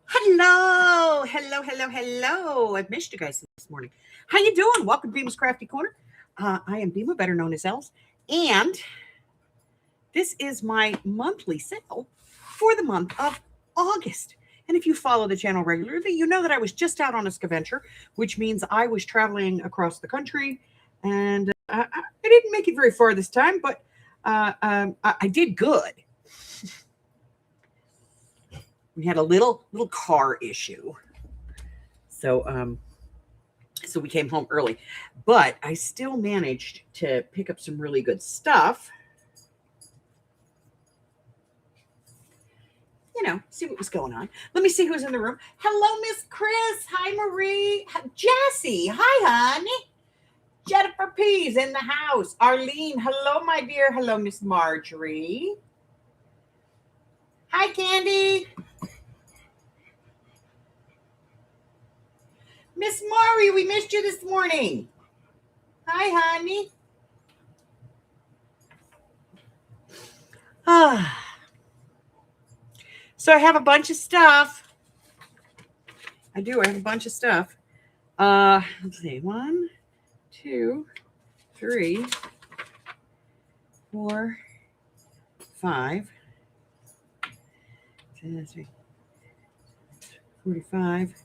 Hello. I've missed you guys this morning. How you doing? Welcome to Beamer's Crafty Corner. I am Beamer, better known as Els, and this is my monthly sale for the month of August. And if you follow the channel regularly, you know that I was just out on a scavenger, which means I was traveling across the country, and I didn't make it very far this time, but I did good. We had a little car issue. So we came home early, but I still managed to pick up some really good stuff. See what was going on. Let me see who's in the room. Hello, Miss Chris. Hi, Marie. Jessie. Hi, honey. Jennifer P's in the house. Arlene. Hello, my dear. Hello, Miss Marjorie. Hi, Candy. Miss Maury, we missed you this morning. Hi, honey. So I have a bunch of stuff. I have a bunch of stuff. Let's see. 1, 2, 3, 4, 5, 45,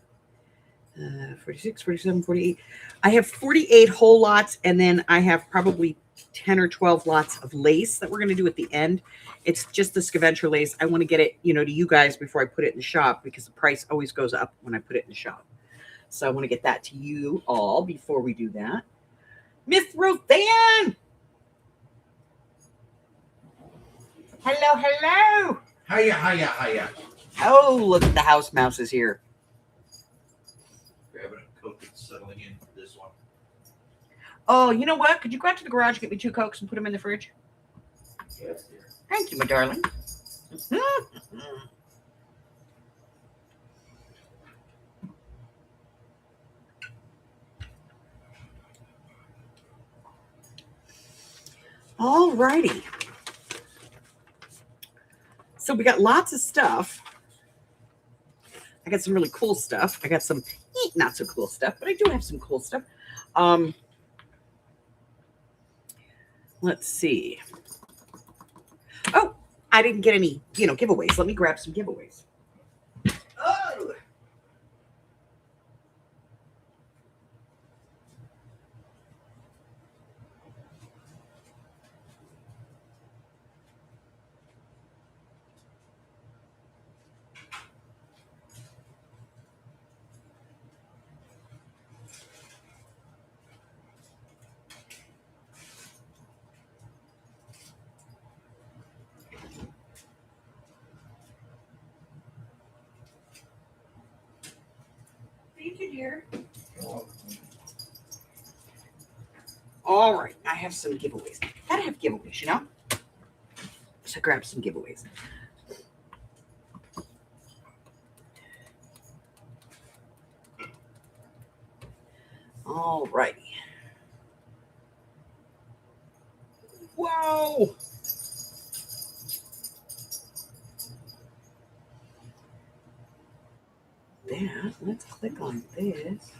46, 47, 48. I have 48 whole lots, and then I have probably 10 or 12 lots of lace that we're going to do at the end. It's just the scavenger lace. I want to get it, to you guys before I put it in the shop, because the price always goes up when I put it in the shop. So I want to get that to you all before we do that. Miss Roseanne. Hello. Hiya. Oh, look at the house mouse is here. Grabbing a Coke and settling in for this one. Oh, you know what? Could you go out to the garage and get me 2 Cokes and put them in the fridge? Yes, dear. Thank you, my darling. All righty. So we got lots of stuff. I got some really cool stuff. I got some not so cool stuff, but I do have some cool stuff. Let's see. Oh, I didn't get any, giveaways. Let me grab some giveaways. Oh. Thank you, dear. All right, I have some giveaways. Gotta have giveaways, So grab some giveaways. All righty. Whoa! Let's click on this.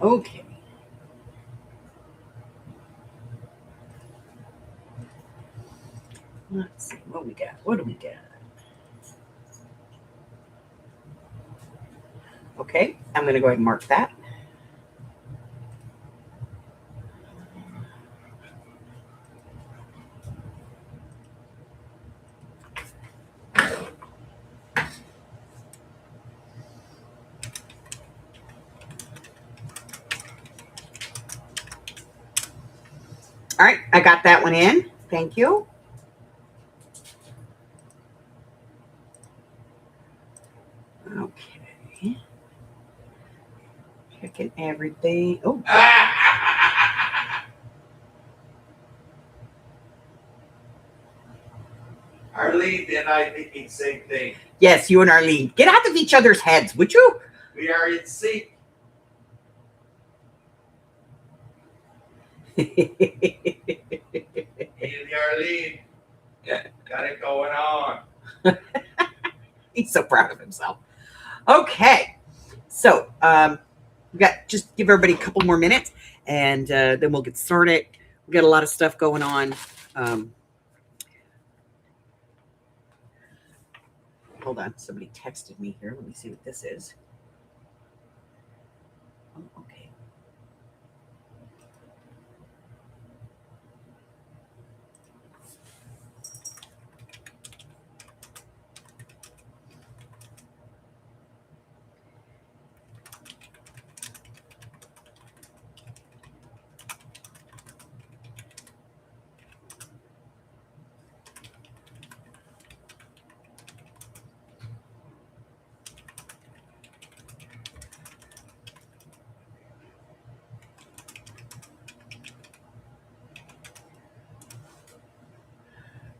Okay. Let's see what we got. What do we got? Okay, I'm going to go ahead and mark that. All right, I got that one in. Thank you. Okay. Checking everything. Oh, Arlene and I thinking same thing. yes, you and Arlene. Get out of each other's heads, would you? We are in sync. Me and Arlene got it going on. He's so proud of himself. Okay. So, we got just give everybody a couple more minutes and then we'll get started. We got a lot of stuff going on. Hold on. Somebody texted me here. Let me see what this is. Oh, okay.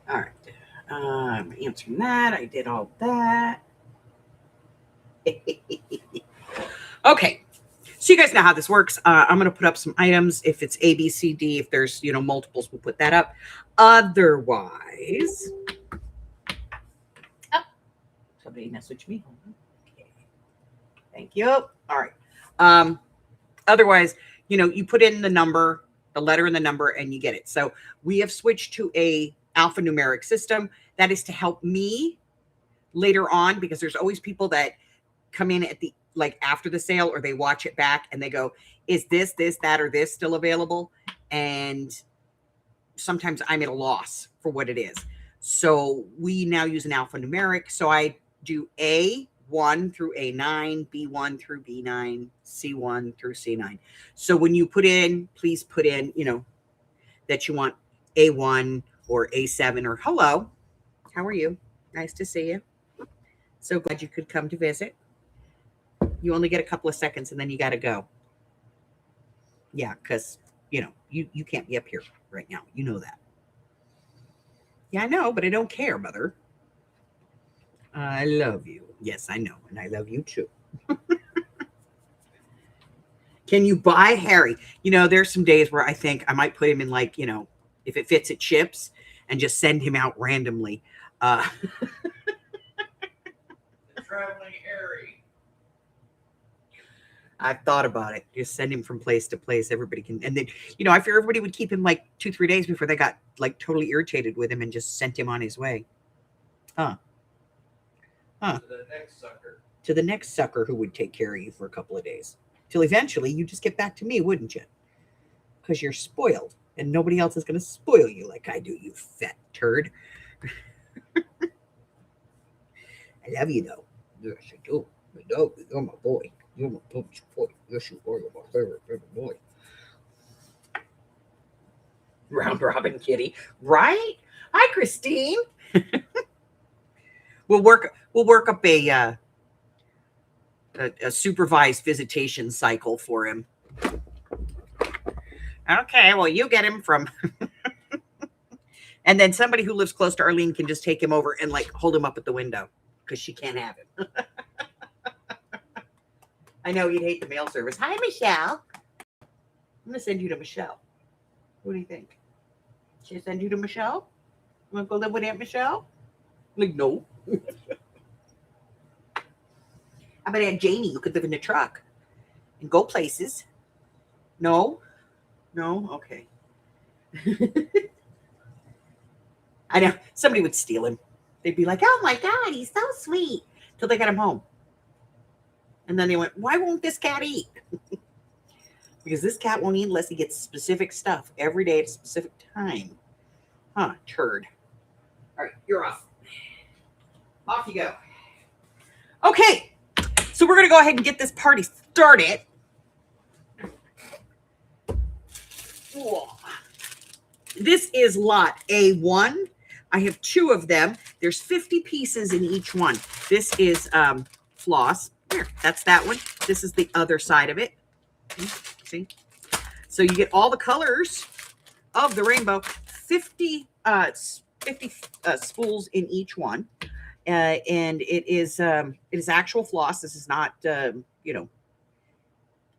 All right. I'm answering that. I did all that. Okay. So you guys know how this works. I'm going to put up some items. If it's A, B, C, D, if there's, multiples, we'll put that up. Otherwise, somebody messaged me. Okay. Thank you. All right. Otherwise, you put in the number, the letter and the number, and you get it. So we have switched to a alphanumeric system. That is to help me later on, because there's always people that come in at the after the sale, or they watch it back and they go, is this, that, or this still available? And sometimes I'm at a loss for what it is. So we now use an alphanumeric. So I do A1 through A9, B1 through B9, C1 through C9. So when you put in, please put in, that you want A1 or A7 or hello. How are you? Nice to see you. So glad you could come to visit. You only get a couple of seconds and then you got to go. Yeah, because, you can't be up here right now. You know that. Yeah, I know, but I don't care, mother. I love you. Yes, I know. And I love you too. Can you buy Harry? There's some days where I think I might put him in if it fits at Chips and just send him out randomly. The traveling Harry. I've thought about it. Just send him from place to place. Everybody can. And then, I fear everybody would keep him 2-3 days before they got totally irritated with him and just sent him on his way. Huh. To the next sucker. To the next sucker who would take care of you for a couple of days. Till eventually you just get back to me, wouldn't you? Because you're spoiled and nobody else is going to spoil you like I do, you fat turd. I love you though. Yes, I do. I know. You're my boy. You're my boy's boy. Yes, you are. You're my favorite boy. Round robin kitty. Right? Hi, Christine. We'll work up a supervised visitation cycle for him. Okay, well, you get him from and then somebody who lives close to Arlene can just take him over and hold him up at the window because she can't have him. I know you'd hate the mail service. Hi, Michelle. I'm gonna send you to Michelle. What do you think? Should I send you to Michelle? You want to go live with Aunt Michelle? No. How about Aunt Janie? You could live in the truck and go places. No? Okay. I know. Somebody would steal him. They'd be like, oh my God, he's so sweet. Till they got him home. And then they went, why won't this cat eat? Because this cat won't eat unless he gets specific stuff every day at a specific time. Huh, turd. All right, you're off. Off you go. Okay, so we're going to go ahead and get this party started. This is lot A1. I have 2 of them. There's 50 pieces in each one. This is floss. Here, that's that one. This is the other side of it. See? So you get all the colors of the rainbow. 50 spools in each one. And it is actual floss. This is not,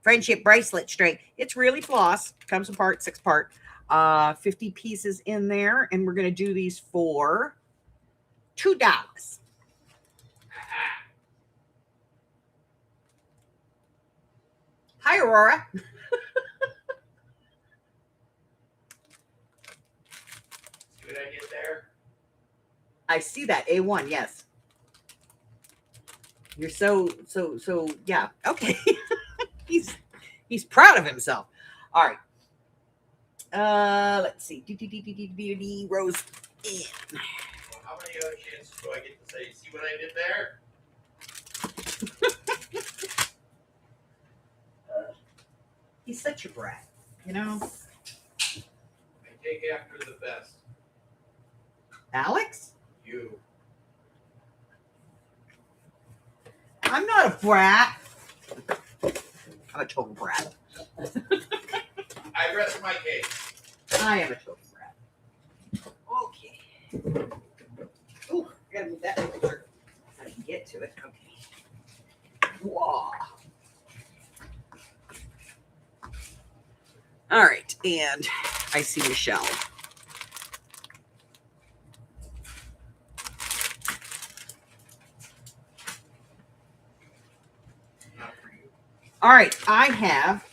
friendship bracelet string. It's really floss. Comes apart, 6 part. 50 pieces in there, and we're going to do these for $2. Hi, Aurora. See what I did there? I see that. A1, yes. You're so, yeah. Okay. He's proud of himself. All right. Let's see. Rose in. Well, how many other chances do I get to say, see what I did there? He's such a brat, you know. I take after the best. Alex? You. I'm not a brat. I'm a total brat. I rest my case. I am a total brat. Okay. Oh, I gotta move that closer. I can get to it. Okay. Whoa. All right, and I see Michelle. Not for you. All right, I have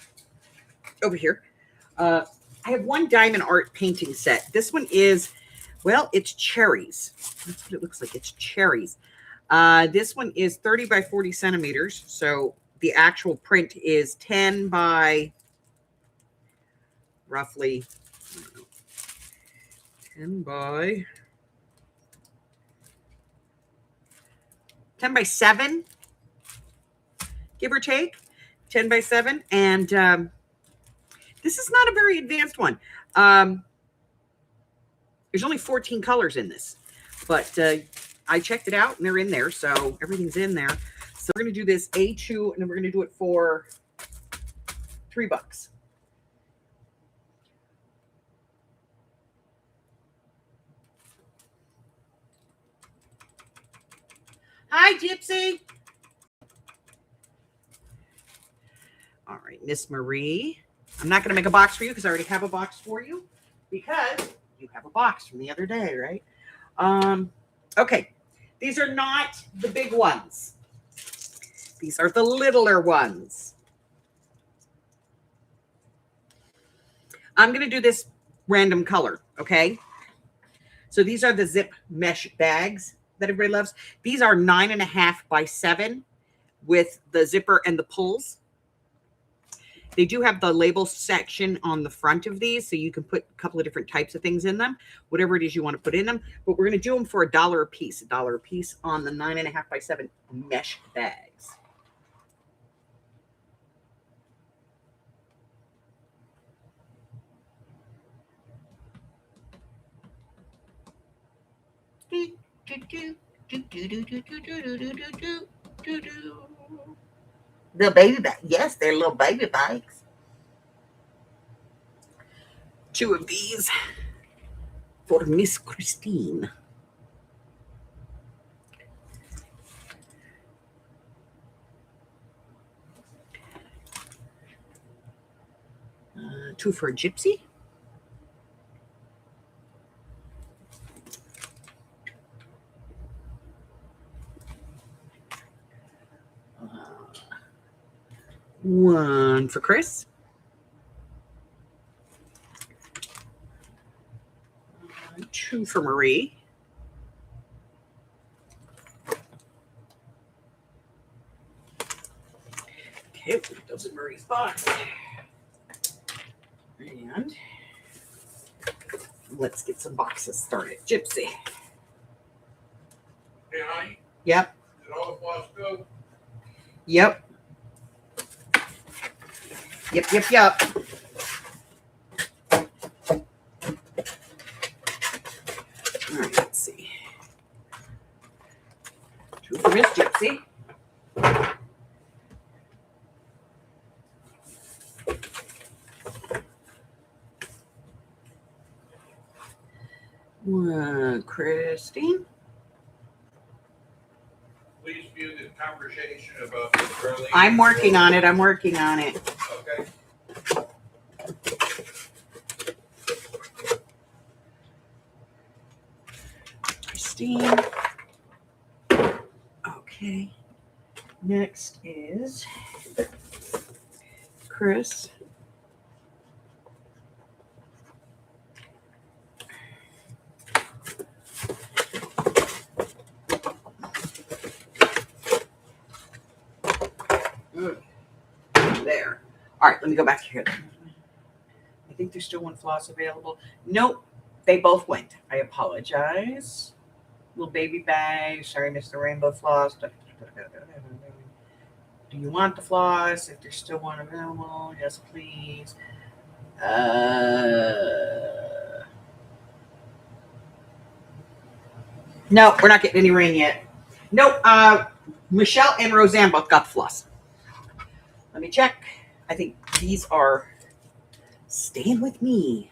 over here. I have one diamond art painting set. This one is, well, it's cherries. That's what it looks like. It's cherries. This one is 30 by 40 centimeters. So the actual print is 10 by roughly, I don't know, 10 by 7, give or take, 10 by 7. And this is not a very advanced one. There's only 14 colors in this, but I checked it out and they're in there. So everything's in there. So we're going to do this A2 and then we're going to do it for $3. Hi, Gypsy. All right, Miss Marie. I'm not going to make a box for you because I already have a box for you because you have a box from the other day, right? Okay. These are not the big ones. These are the littler ones. I'm going to do this random color, okay? So these are the zip mesh bags that everybody loves. These are 9.5 by 7 with the zipper and the pulls. They do have the label section on the front of these, so you can put a couple of different types of things in them, whatever it is you want to put in them. But we're going to do them for $1 a piece, $1 a piece on the 9.5 by 7 mesh bags. The baby bag. Yes, they're little baby bags. 2 of these for Miss Christine. Two for a Gypsy. One for Chris. Two for Marie. Okay, put those in Marie's box. And let's get some boxes started. Gypsy. Hey, honey, Yep. did all the floss go? Yep. Yep. All right, let's see. 2 for Miss Gypsy. Christine. Please view the conversation about the Charlie. I'm working on it. I'm working on it. Okay. Christine. Okay. Next is Chris. There. All right, let me go back here. I think there's still one floss available. Nope, they both went. I apologize. Little baby bag. Sorry, Mr. Rainbow Floss. Do you want the floss? If there's still one available, yes, please. No, we're not getting any rain yet. Nope. Michelle and Roseanne both got the floss. Let me check. I think these are staying with me.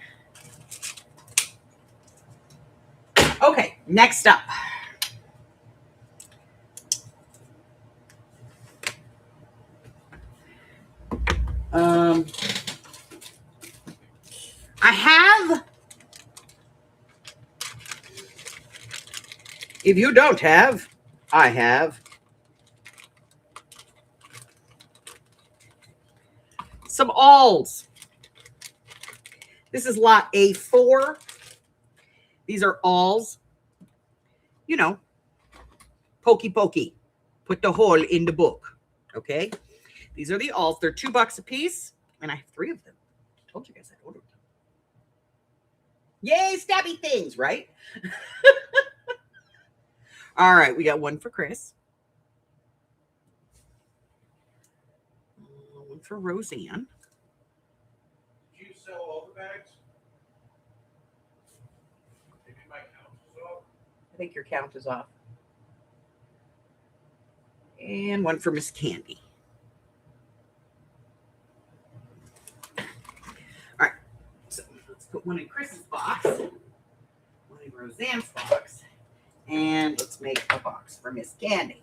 Okay, next up. I have, if you don't have, I have some alls. This is lot A4. These are alls. You know, pokey pokey. Put the hole in the book. Okay. These are the alls. They're $2 a piece. And I have 3 of them. I told you guys I ordered them. Yay, stabby things, right? All right, we got one for Chris. One for Roseanne. Did you sell all the bags? Maybe my count is off. I think your count is off. And one for Miss Candy. All right, so let's put one in Chris's box, one in Roseanne's box, and let's make a box for Miss Candy.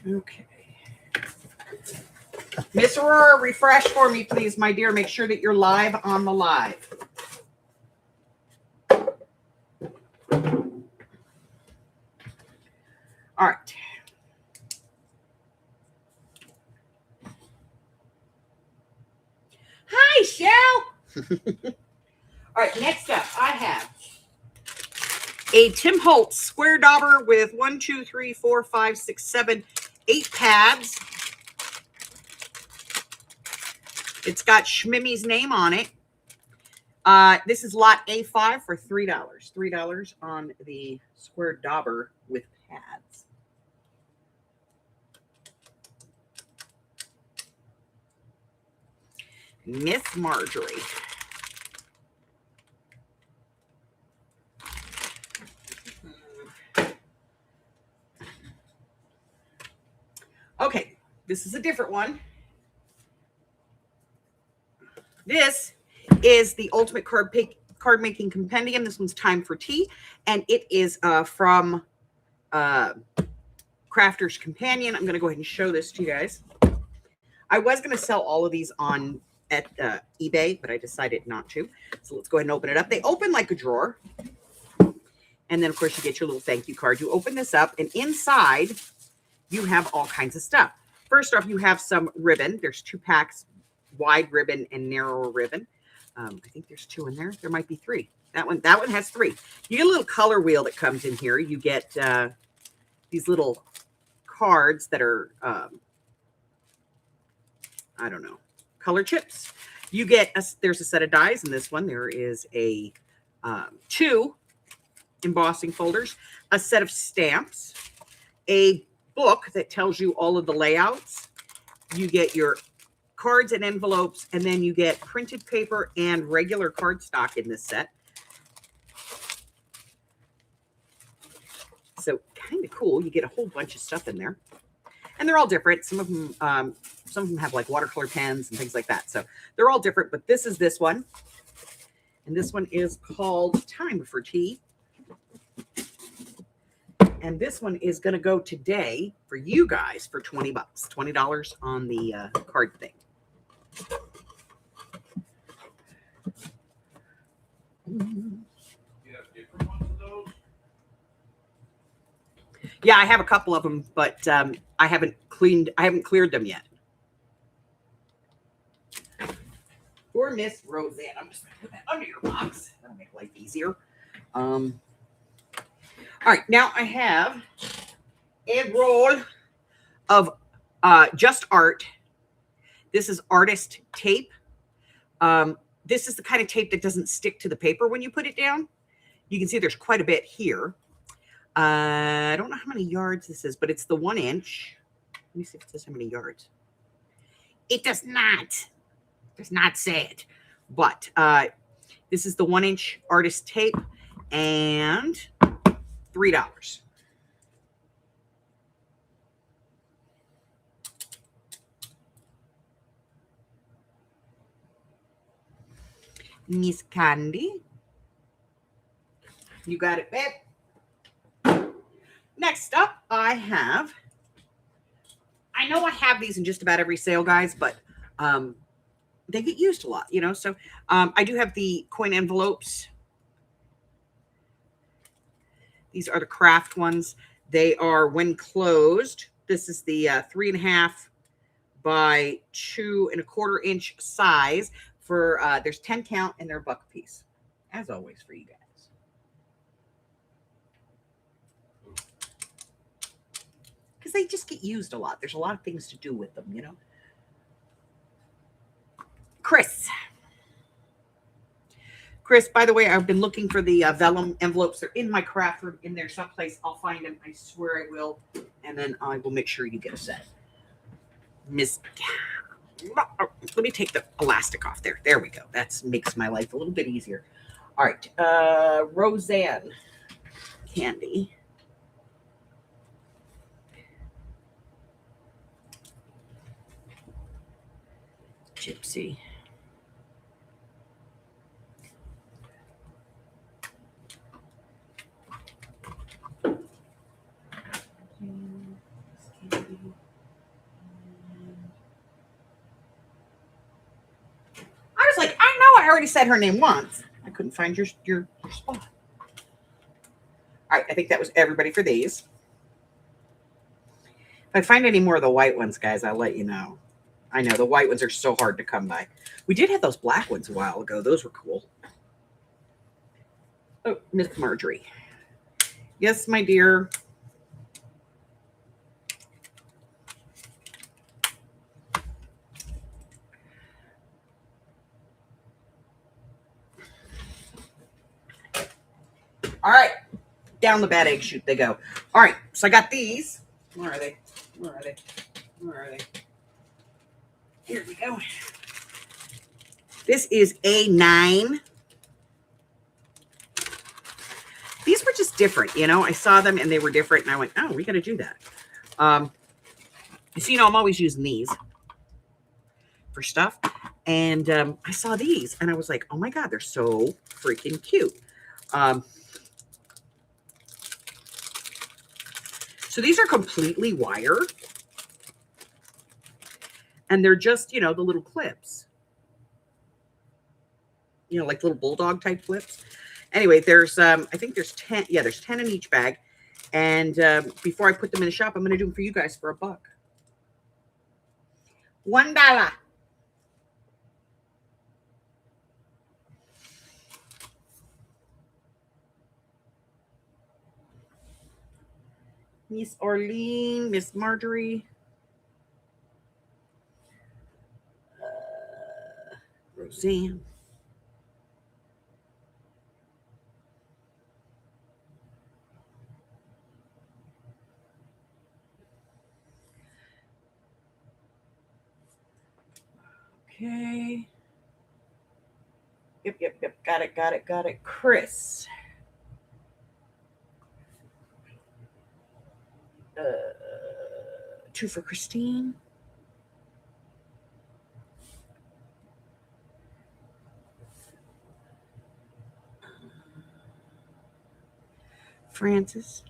Okay. Miss Aurora, refresh for me, please, my dear. Make sure that you're live on the live. All right. Hi, Shell. All right, next up, I have a Tim Holtz square dauber with 1, 2, 3, 4, 5, 6, 7, 8 pads. It's got Schmimmy's name on it. This is lot A5 for $3. $3 on the square dauber with pads. Miss Marjorie. Okay, this is a different one. This is the Ultimate Card Making Compendium. This one's Time for Tea, and it is from Crafter's Companion. I'm going to go ahead and show this to you guys. I was going to sell all of these at eBay, but I decided not to. So let's go ahead and open it up. They open like a drawer. And then, of course, you get your little thank you card. You open this up, and inside, you have all kinds of stuff. First off, you have some ribbon. There's 2 packs, wide ribbon and narrower ribbon. I think there's 2 in there. There might be 3. That one has 3. You get a little color wheel that comes in here. You get these little cards that are, I don't know, color chips. You get, there's a set of dies in this one. There is a 2 embossing folders, a set of stamps, a book that tells you all of the layouts. You get your cards and envelopes, and then you get printed paper and regular cardstock in this set. So kind of cool. You get a whole bunch of stuff in there, and they're all different. Some of them have like watercolor pens and things like that. So they're all different, but this is this one. And this one is called Time for Tea. And this one is going to go today for you guys for $20, $20 on the card thing. You have different ones of those? Yeah, I have a couple of them, but I haven't cleared them yet. Poor Miss Roseanne. I'm just going to put that under your box. That'll make life easier. All right, now I have a roll of Just Art. This is artist tape. This is the kind of tape that doesn't stick to the paper when you put it down. You can see there's quite a bit here. I don't know how many yards this is, but it's the 1 inch. Let me see if it says how many yards. It does not say it, but this is the 1 inch artist tape and $3. Miss Candy. You got it, babe. Next up, I know I have these in just about every sale, guys, but they get used a lot, you know. So I do have the coin envelopes. These are the craft ones. They are, when closed, this is the 3.5 by 2 1/4 inch size for, there's 10 count and they're $1 a piece, as always for you guys. Because they just get used a lot. There's a lot of things to do with them, you know. Chris, by the way, I've been looking for the vellum envelopes. They're in my craft room in there someplace. I'll find them. I swear I will. And then I will make sure you get a set. Miss, let me take the elastic off there. There we go. That makes my life a little bit easier. All right. Roseanne Candy. Gypsy. I was like, I know I already said her name once. I couldn't find your spot. All right, I think that was everybody for these. If I find any more of the white ones, guys, I'll let you know. I know the white ones are so hard to come by. We did have those black ones a while ago. Those were cool. Oh, Miss Marjorie. Yes, my dear. All right. Down the bad egg chute they go. All right. So I got these. Where are they? Where are they? Where are they? Here we go. This is A9. These were just different, you know. I saw them and they were different, and I went, "Oh, we got to do that." So you know, I'm always using these for stuff, and I saw these, and I was like, "Oh my god, they're so freaking cute." So these are completely wire, and they're just, you know, the little clips, you know, like little bulldog type clips. Anyway, there's, I think there's 10. Yeah, there's 10 in each bag. And before I put them in the shop, I'm going to do them for you guys for $1. $1. Miss Orlean, Miss Marjorie, Roseanne. Okay. Yep. Got it. Chris. Two for Christine. Francis.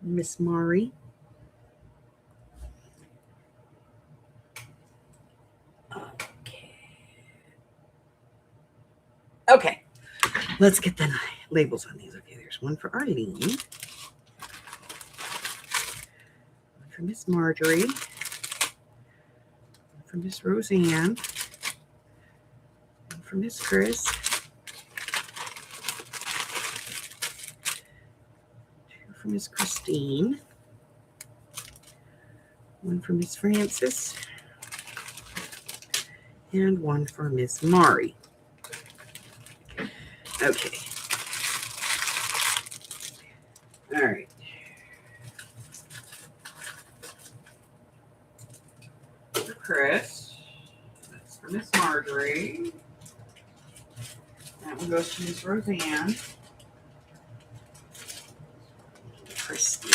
Miss Mari. Okay. Let's get the labels on these. Okay, there's one for Arlene. One for Miss Marjorie. One for Miss Roseanne. One for Miss Chris. Two for Miss Christine. One for Miss Francis. And one for Miss Mari. Okay. All right. For Chris. That's for Miss Marjorie. That one goes to Miss Roseanne. Christine.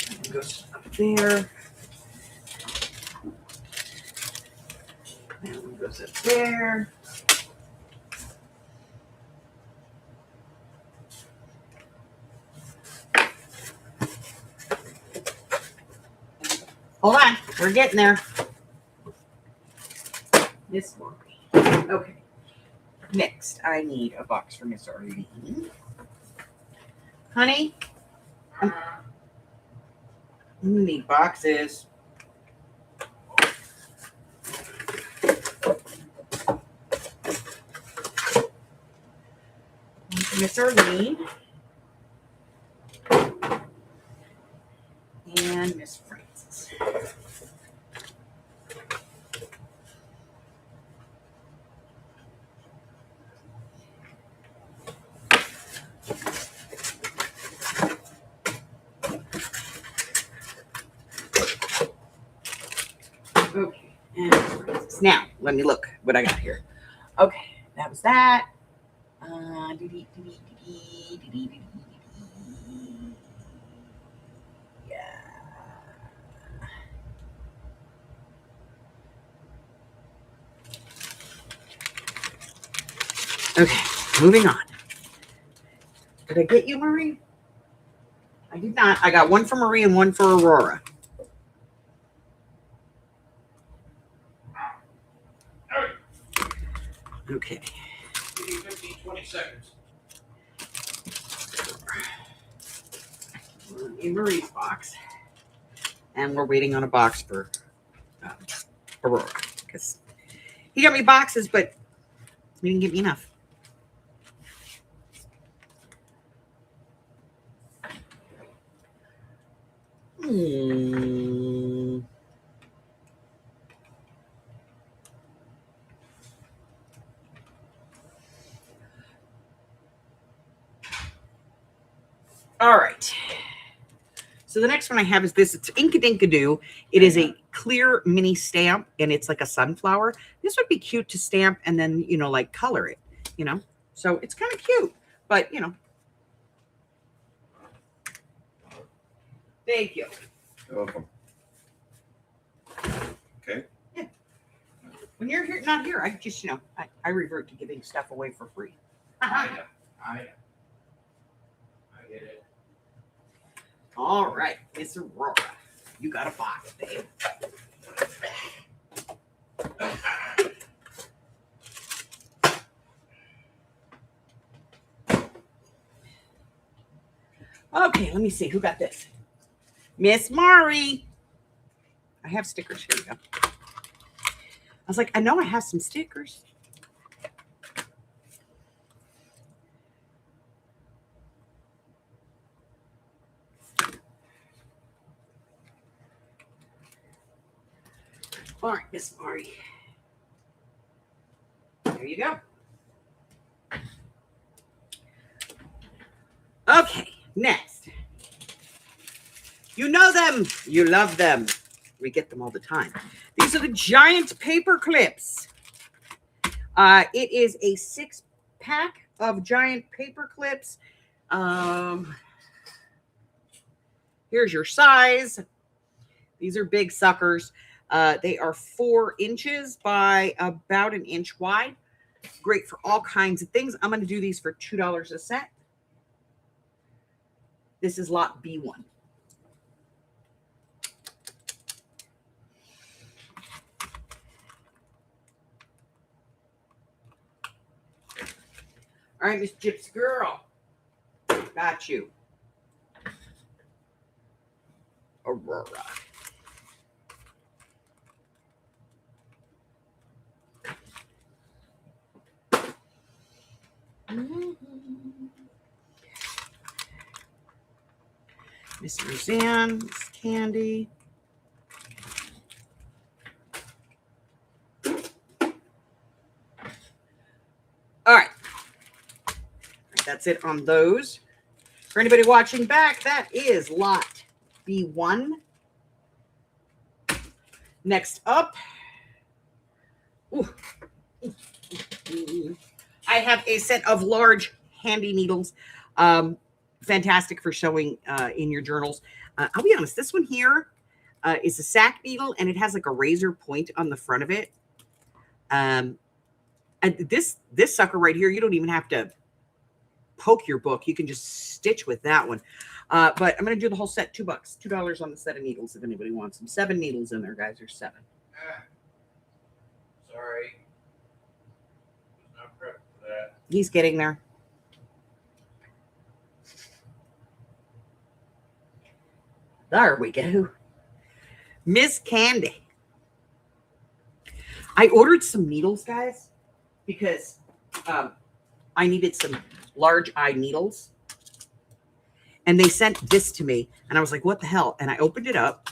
That one goes up there. That one goes up there. Hold on, we're getting there. Miss Mari. Okay. Next, I need a box for Miss Arlene. Honey, I'm gonna need boxes. One for Miss Arlene. And Miss Francis. Okay, and Miss Francis. Now, let me look what I got here. Okay, that was that. Yeah. Okay, moving on. Did I get you, Marie? I did not. I got one for Marie and one for Aurora. Okay. 15, 20 seconds. In Marie's box. And we're waiting on a box for Aurora. Because he got me boxes, but he didn't give me enough. All right. So the next one I have is this. It's Inkadinkadoo. It is a clear mini stamp, and it's like a sunflower. This would be cute to stamp and then, like color it, So it's kind of cute, but, Thank you. You're welcome. Okay. Yeah. When you're here, not here, I just, I revert to giving stuff away for free. I get it. All right, Miss Aurora, you got a box, babe. Okay, let me see. Who got this? Miss Mari. I have stickers. Here we go. I was like, I know I have some stickers. All right, Miss Mari. There you go. Okay, Next. You know them. You love them. We get them all the time. These are the giant paper clips. It is a 6-pack of giant paper clips. Here's your size. These are big suckers. They are 4 inches by about 1 inch wide. Great for all kinds of things. I'm going to do these for $2 a set. This is lot B1. All right, Miss Gypsy Girl. Got you. Aurora. Miss Roseanne, Miss Candy. All right. That's it on those. For anybody watching back, that is lot B1. Next up, I have a set of large handy needles. Fantastic for sewing in your journals. I'll be honest, this one here is a sack needle, and it has like a razor point on the front of it. And this sucker right here, you don't even have to poke your book. You can just stitch with that one. But I'm going to do the whole set, $2. $2 on the set of needles if anybody wants them. 7 needles in there, guys. There's 7. Sorry. Was not prepped for that. He's getting there. There we go. Miss Candy. I ordered some needles, guys, because I needed some large eye needles. And they sent this to me. And I was like, what the hell? And I opened it up.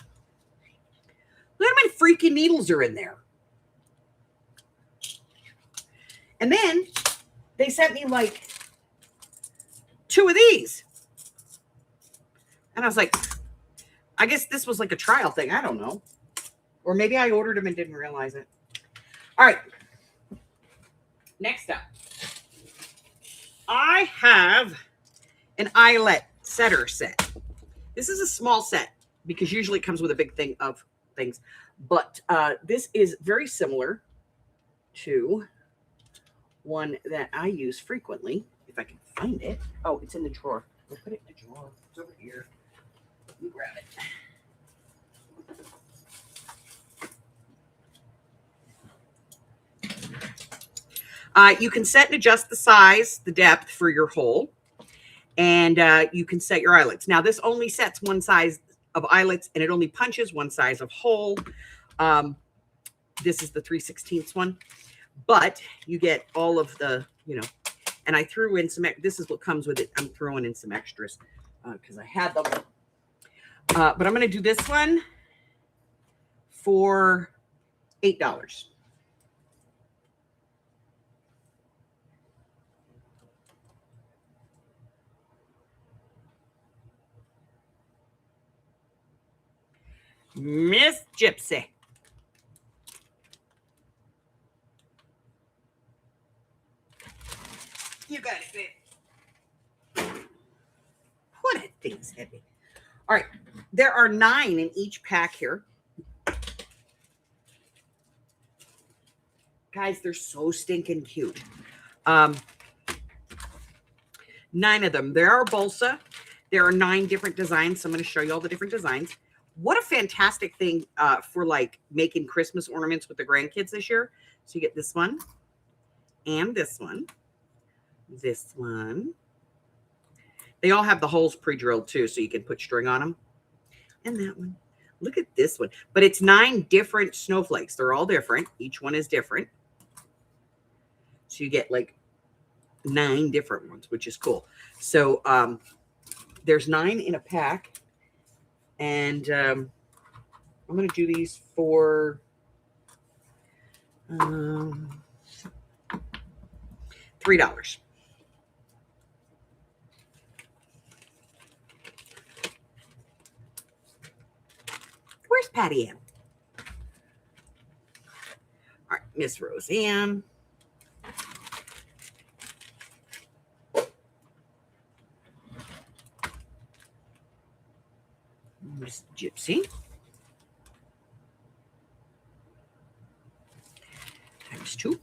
Look how many freaking needles are in there. And then they sent me like 2 of these. And I was like, I guess this was like a trial thing. I don't know. Or maybe I ordered them and didn't realize it. All right. Next up. I have an eyelet setter set. This is a small set because usually it comes with a big thing of things. But this is very similar to one that I use frequently. If I can find it. Oh, it's in the drawer. I'll put it in the drawer. It's over here. Let me grab it. You can set and adjust the size, the depth for your hole, and you can set your eyelets. Now, this only sets one size of eyelets, and it only punches one size of hole. This is the 3/16 one, but you get all of the, and I threw in some, this is what comes with it. I'm throwing in some extras because I had them. But I'm going to do this one for $8. Miss Gypsy. You got it, babe. What that thing's heavy. All right. There are 9 in each pack here. Guys, they're so stinking cute. 9 of them. There are Bolsa. There are 9 different designs. So I'm going to show you all the different designs. What a fantastic thing for like making Christmas ornaments with the grandkids this year. So you get this one and this one. This one. They all have the holes pre-drilled too, so you can put string on them. And that one. Look at this one. But it's 9 different snowflakes. They're all different. Each one is different. So you get like 9 different ones, which is cool. So there's 9 in a pack. And I'm going to do these for $3. Where's Patty Ann? All right, Miss Roseanne. Miss Gypsy. Times 2.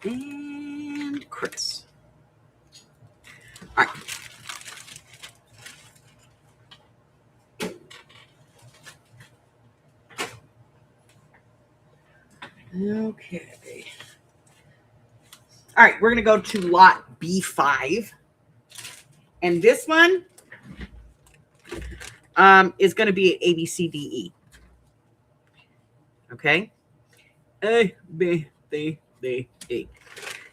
And Chris. All right. Okay. All right, we're going to go to lot B5. And this one is going to be A, B, C, D, E. Okay? A, B, C, D, E.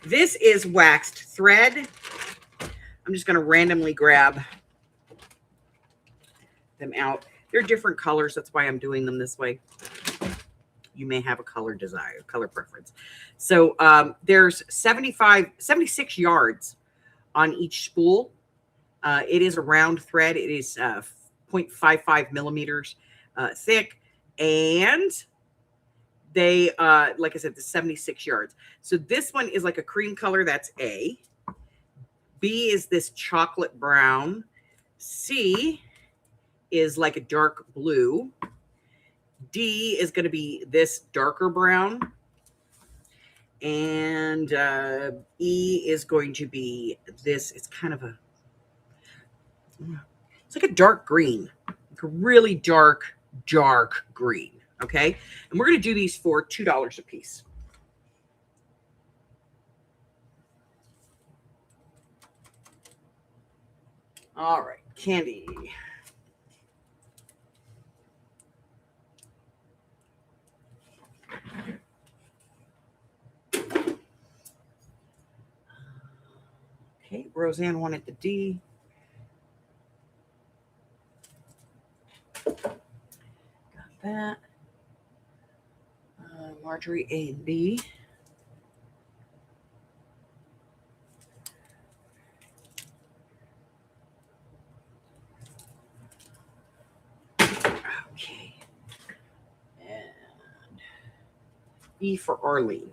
This is waxed thread. I'm just going to randomly grab them out. They're different colors. That's why I'm doing them this way. You may have a color preference. So there's 76 yards on each spool. It is a round thread. It is 0.55 millimeters thick. And they, like I said, the 76 yards. So this one is like a cream color. That's A. B is this chocolate brown. C is like a dark blue. D is going to be this darker brown. And E is going to be this. It's kind of a, it's like a dark green, like a really dark green. Okay. And we're going to do these for $2 a piece. All right. Candy. Okay. Roseanne wanted the D. Got that. Marjorie, A and B. Okay. And E for Arlene.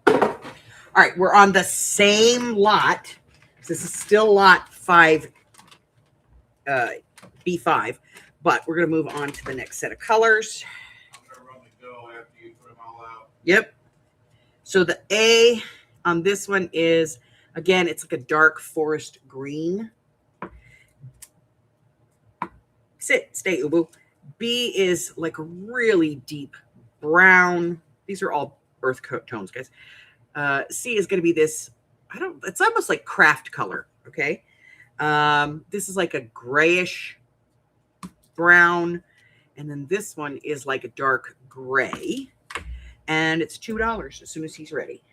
All right, we're on the same lot. This is still lot 5, B5, but we're going to move on to the next set of colors. I'm going to run the go after you put them all out. Yep. So the A on this one is, again, it's like a dark forest green. Stay, Ubu. B is like a really deep brown. These are all earth tones, guys. C is going to be this, it's almost like craft color. Okay. This is like a grayish brown. And then this one is like a dark gray. And it's $2 as soon as he's ready.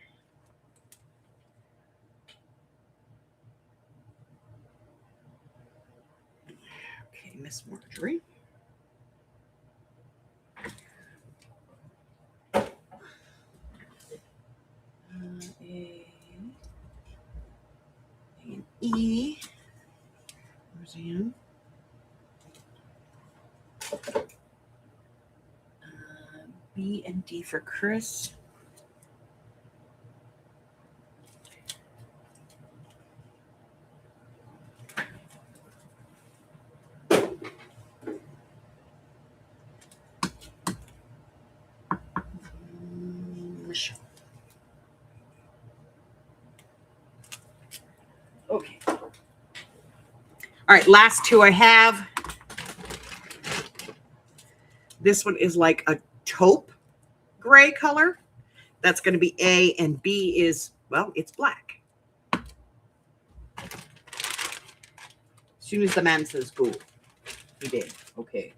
Okay, Miss Marjorie. A and E. Roseanne. B and D for Chris. Michelle. Okay. All right, last two I have. This one is like a taupe gray color. That's going to be A, and B is, well, it's black. As soon as the man says go, he did. Okay.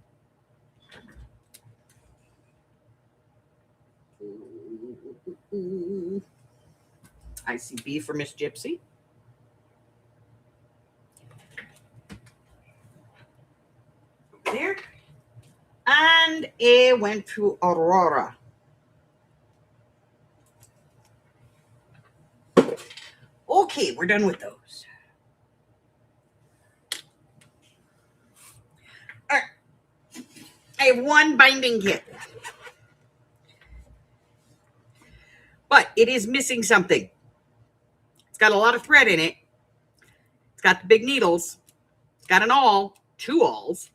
I see B for Miss Gypsy. There. And A went to Aurora. Okay, we're done with those. All right. I have one binding kit. But it is missing something. It's got a lot of thread in it. It's got the big needles. It's got an awl, 2 awls.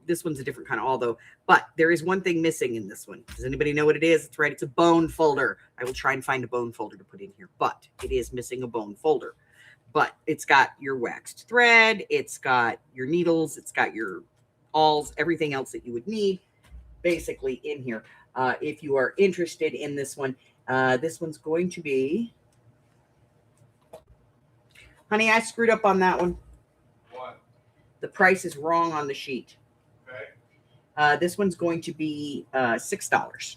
This one's a different kind of awl though. But there is one thing missing in this one. Does anybody know what it is? It's right. It's a bone folder. I will try and find a bone folder to put in here. But it is missing a bone folder. But it's got your waxed thread. It's got your needles. It's got your awls, everything else that you would need basically in here. If you are interested in this one's going to be, honey, I screwed up on that one. What? The price is wrong on the sheet. Okay. This one's going to be $6.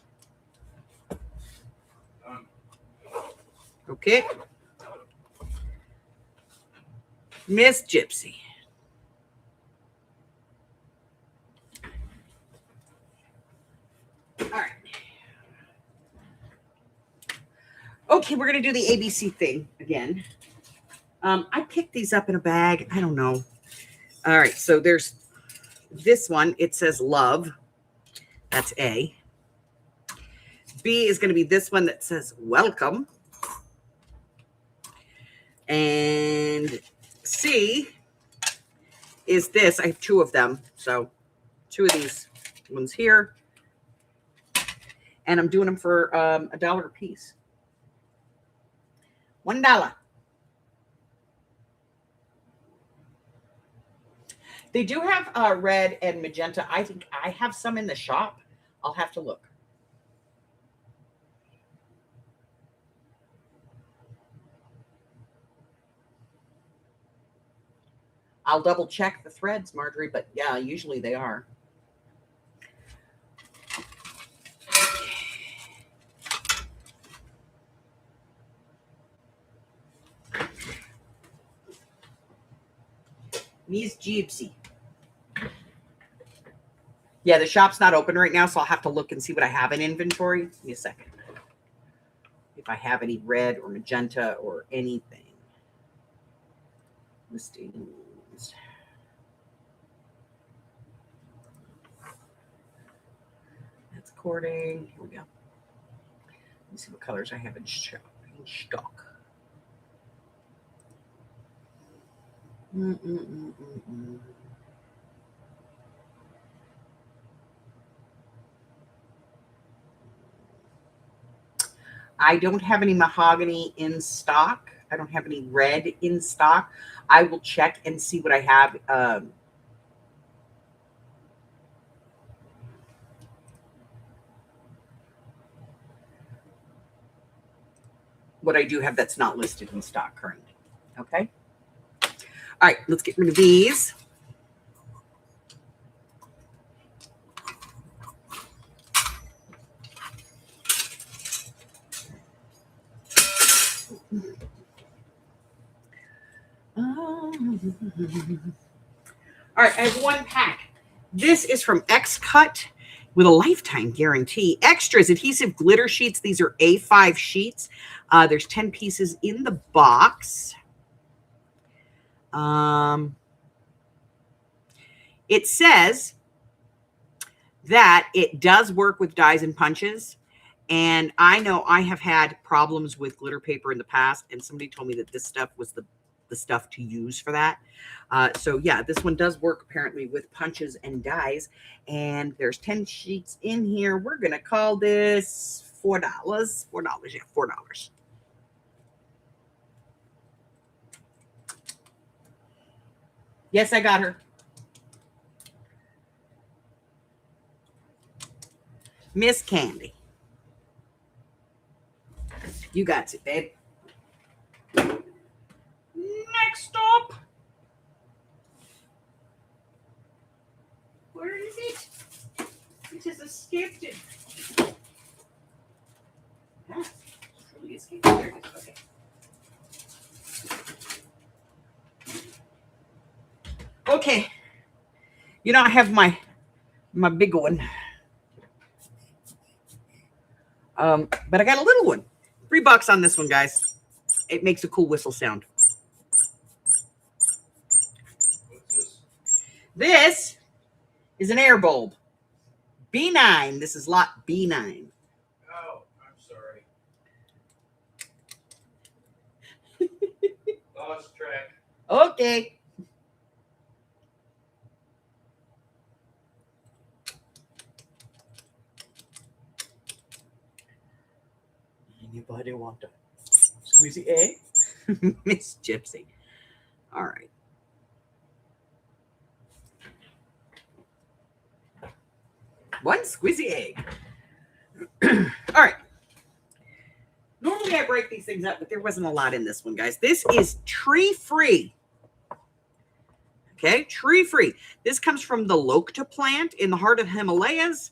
Okay. Miss Gypsy. All right. Okay, we're going to do the ABC thing again. I picked these up in a bag. I don't know. All right, so there's this one. It says love. That's A. B is going to be this one that says welcome. And C is this. I have 2 of them. So 2 of these ones here. And I'm doing them for $1 a piece. $1. They do have red and magenta. I think I have some in the shop. I'll have to look. I'll double check the threads, Marjorie, but yeah, usually they are. Miss Gypsy. Yeah, the shop's not open right now, so I'll have to look and see what I have in inventory. Give me a second. If I have any red or magenta or anything. Listings. That's cording. Here we go. Let me see what colors I have in stock. I don't have any mahogany in stock. I don't have any red in stock. I will check and see what I have. What I do have that's not listed in stock currently. Okay. All right, let's get rid of these. All right, I have 1 pack. This is from X-Cut with a lifetime guarantee. Extras, adhesive glitter sheets. These are A5 sheets. There's 10 pieces in the box. It says that it does work with dies and punches. And I know I have had problems with glitter paper in the past, and somebody told me that this stuff was the stuff to use for that. So yeah, this one does work apparently with punches and dies. And there's 10 sheets in here. We're going to call this $4. $4, yeah, $4. Yes, I got her. Miss Candy. You got it, babe. Next stop. Where is it? It has escaped it. Yeah, it's truly escaped. There it is. Okay. Okay. You know, I have my big one. But I got a little one. $3 on this one, guys. It makes a cool whistle sound. What's this? This is an air bulb. B9. This is lot B9. Oh, I'm sorry. Lost track. Okay. Anybody want to squeezy egg? Miss Gypsy. All right. One squeezy egg. All right. Normally I break these things up, but there wasn't a lot in this one, guys. This is tree-free. Okay, tree-free. This comes from the Lokta plant in the heart of Himalayas.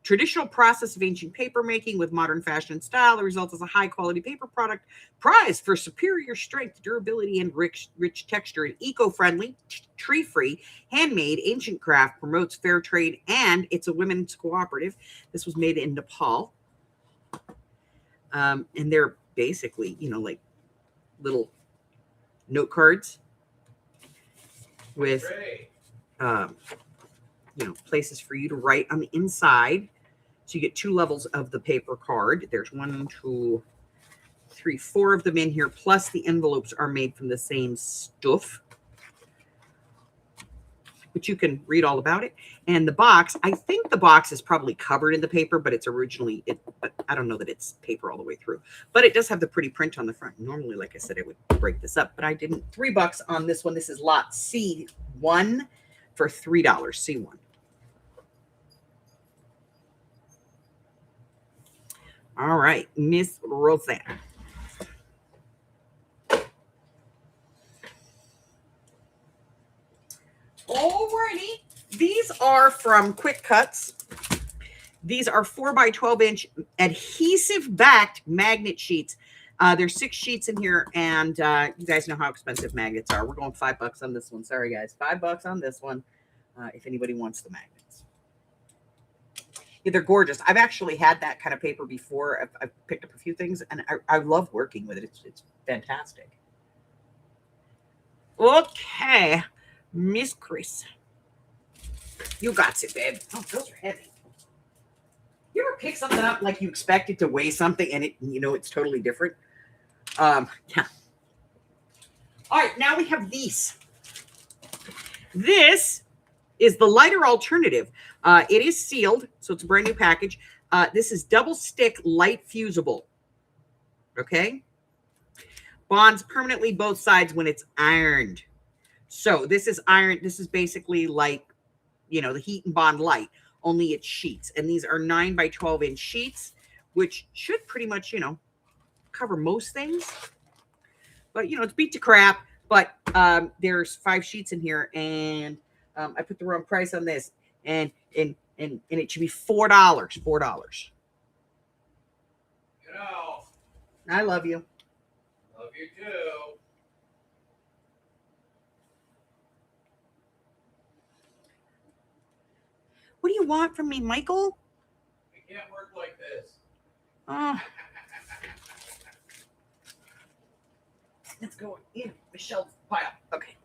Traditional process of ancient paper making with modern fashion and style. The result is a high-quality paper product prized for superior strength, durability, and rich texture. And eco-friendly, tree-free, handmade, ancient craft, promotes fair trade, and it's a women's cooperative. This was made in Nepal. And they're basically, like little note cards with, places for you to write on the inside. So you get 2 levels of the paper card. There's 1, 2, 3, 4 of them in here. Plus the envelopes are made from the same stuff. But you can read all about it. And the box, I think the box is probably covered in the paper, but it's originally, but I don't know that it's paper all the way through. But it does have the pretty print on the front. Normally, like I said, I would break this up, but I didn't. $3 on this one. This is lot C1 for $3, C1. All right, Miss Roseanne. Alrighty, these are from Quick Cuts. These are 4x12-inch adhesive-backed magnet sheets. There's 6 sheets in here, and you guys know how expensive magnets are. We're going $5 on this one. Sorry, guys, $5 on this one. If anybody wants the magnets. Yeah, they're gorgeous. I've actually had that kind of paper before. I've picked up a few things, and I love working with it. It's fantastic. Okay, Miss Chris. You got it, babe. Oh, those are heavy. You ever pick something up like you expect it to weigh something and it's totally different? Yeah. All right, now we have these. This is the lighter alternative. It is sealed, so it's a brand new package. This is double stick light fusible. Okay. Bonds permanently both sides when it's ironed. So this is iron. This is basically like, the heat and bond light, only it's sheets. And these are 9x12-inch sheets, which should pretty much, cover most things. But, it's beat to crap. But there's 5 sheets in here, and I put the wrong price on this, and it should be $4. $4. I love you. Love you too. What do you want from me, Michael? We can't work like this. Let's go in Michelle's pile. Okay.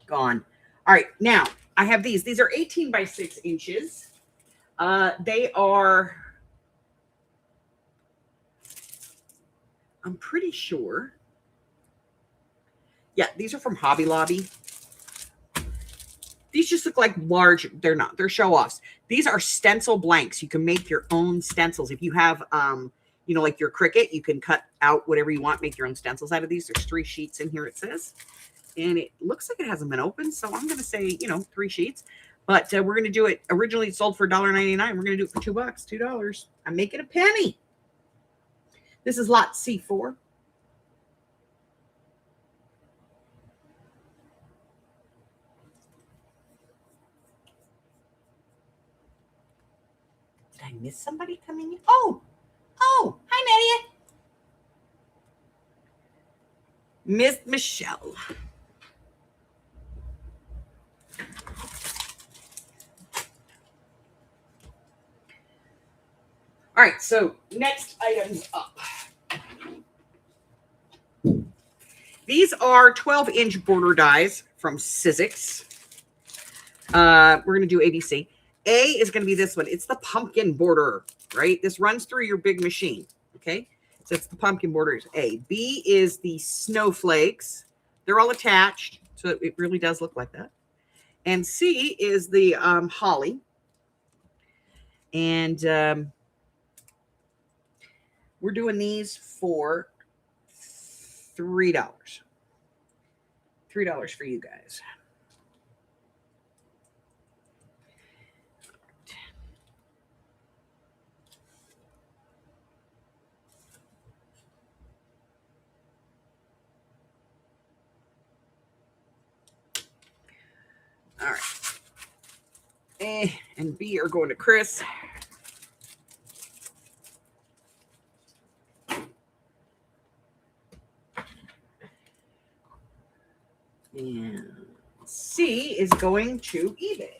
Gone. All right. Now, I have these. These are 18x6 inches. They are, I'm pretty sure. Yeah, these are from Hobby Lobby. These just look like large. They're not. They're show-offs. These are stencil blanks. You can make your own stencils. If you have, like your Cricut, you can cut out whatever you want, make your own stencils out of these. There's 3 sheets in here, it says. And it looks like it hasn't been opened, so I'm going to say, 3 sheets. But we're going to do it. Originally, it sold for $1.99. We're going to do it for $2. $2. I'm making a penny. This is lot C4. Did I miss somebody coming in? Oh, hi, Maddie. Miss Michelle. All right, so next items up. These are 12-inch border dies from Sizzix. We're going to do ABC. A is going to be this one. It's the pumpkin border, right? This runs through your big machine, okay? So it's the pumpkin border is A. B is the snowflakes. They're all attached, so it really does look like that. And C is the holly. And we're doing these for $3. $3 for you guys. All right. A and B are going to Chris. And C is going to eBay.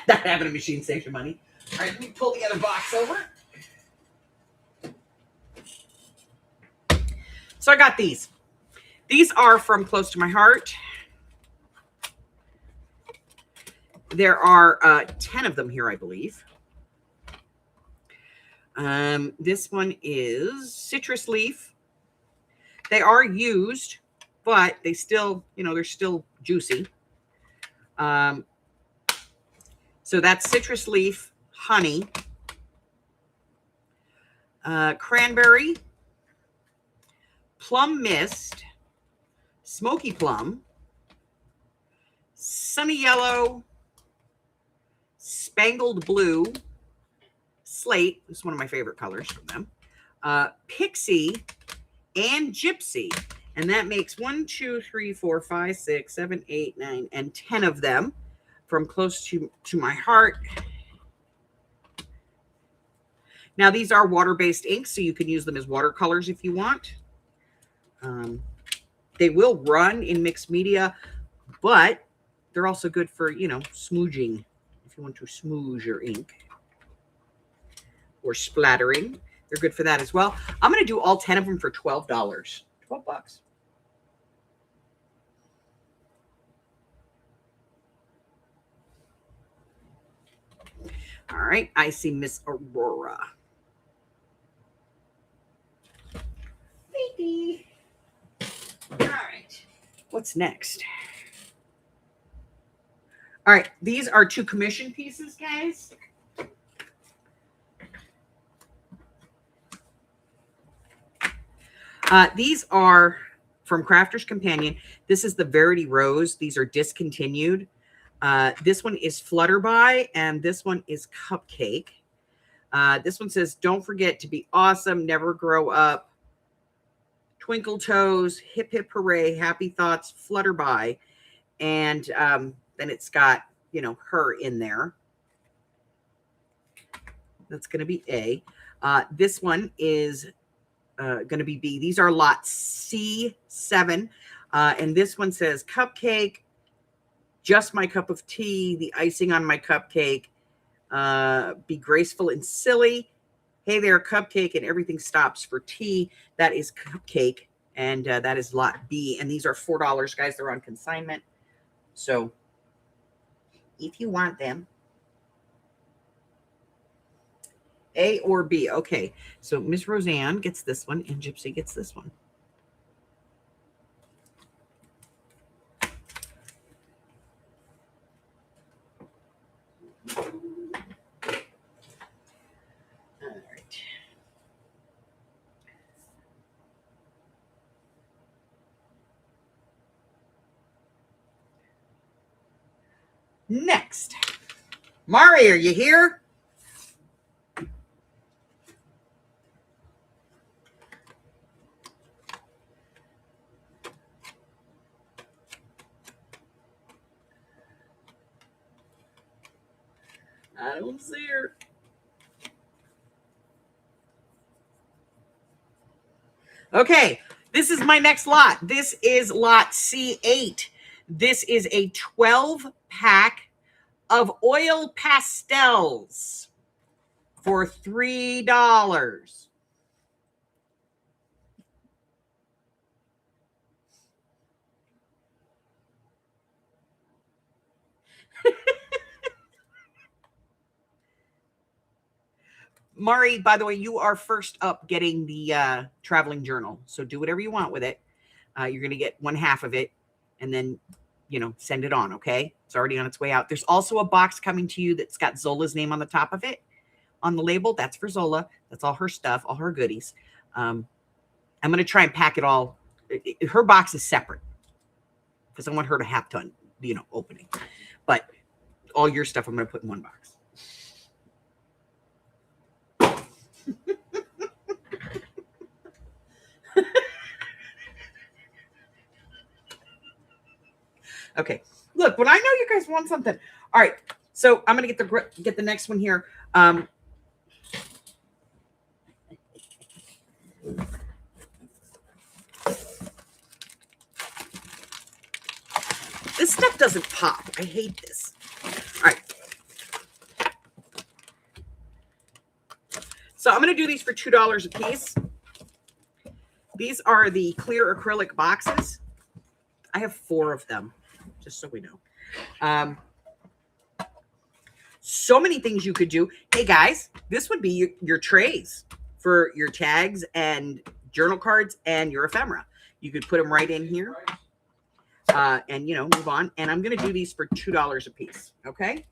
Not having a machine saves your money. All right, let me pull the other box over. So I got these. These are from Close to My Heart. There are 10 of them here, I believe. This one is citrus leaf. They are used, but they still, they're still juicy. So that's citrus leaf, honey, cranberry, plum mist, smoky plum, sunny yellow, spangled blue, slate. This is one of my favorite colors from them. Pixie and gypsy. And that makes 1, 2, 3, 4, 5, 6, 7, 8, 9, and 10 of them from Close to My Heart. Now, these are water-based inks, so you can use them as watercolors if you want. They will run in mixed media, but they're also good for, smooching, if you want to smooge your ink. Or splattering. They're good for that as well. I'm going to do all 10 of them for $12. $12. All right. I see Miss Aurora. Baby. All right. What's next? All right. These are 2 commission pieces, guys. These are from Crafter's Companion. This is the Verity Rose. These are discontinued. This one is Flutterby, and this one is Cupcake. This one says, don't forget to be awesome, never grow up, twinkle toes, hip hip hooray, happy thoughts, Flutterby. And then it's got, her in there. That's going to be A. This one is going to be B. These are lot C7. And this one says cupcake, just my cup of tea, the icing on my cupcake, be graceful and silly. Hey there, cupcake, and everything stops for tea. That is Cupcake, and that is lot B. And these are $4, guys. They're on consignment. So if you want them, A or B. Okay, so Miss Roseanne gets this one, and Gypsy gets this one. All right. Next, Mari, are you here? I don't see her. Okay, this is my next lot. This is lot C8. This is a 12-pack of oil pastels for $3. Mari, by the way, you are first up getting the traveling journal. So do whatever you want with it. You're going to get one half of it and then, send it on. Okay. It's already on its way out. There's also a box coming to you that's got Zola's name on the top of it on the label. That's for Zola. That's all her stuff, all her goodies. I'm going to try and pack it all. Her box is separate because I want her to have to, opening. But all your stuff I'm going to put in one box. Okay. Look, when I know you guys want something. All right. So I'm going to get the next one here. This stuff doesn't pop. I hate this. All right. So I'm going to do these for $2 a piece. These are the clear acrylic boxes. I have 4 of them, just so we know. So many things you could do. Hey, guys, this would be your trays for your tags and journal cards and your ephemera. You could put them right in here and, move on. And I'm going to do these for $2 a piece, okay?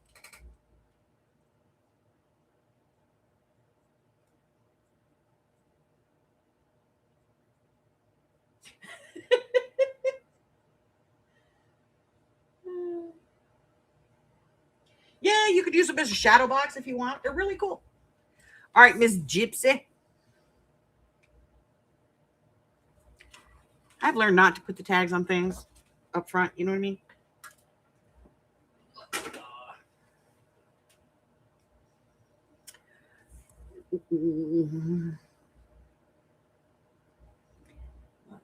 Yeah, you could use them as a shadow box if you want. They're really cool. All right, Miss Gypsy. I've learned not to put the tags on things up front. You know what I mean?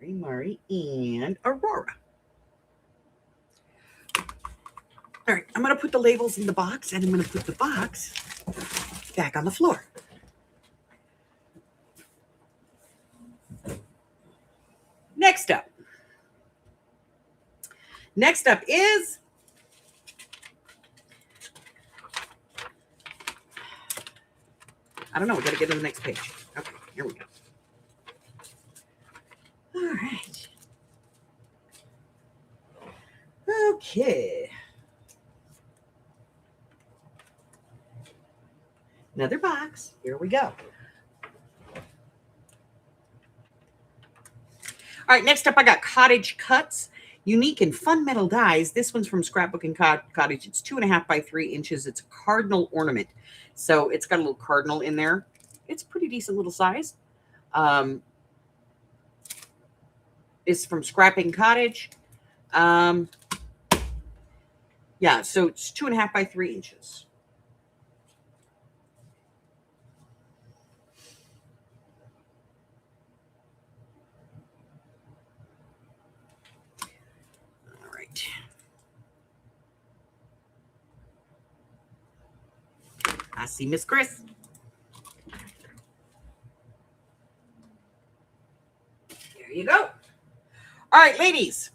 Mari, and Aurora. All right, I'm going to put the labels in the box, and I'm going to put the box back on the floor. Next up is I don't know. We got to get to the next page. Okay, here we go. All right. Okay. Another box. Here we go. All right, next up, I got Cottage Cuts. Unique and fun metal dies. This one's from Scrapbook and Cottage. It's 2.5 by 3 inches. It's a cardinal ornament. So it's got a little cardinal in there. It's a pretty decent little size. It's from Scrapping Cottage. Yeah, so it's 2.5 by 3 inches. All right. I see Miss Chris. There you go. All right, ladies.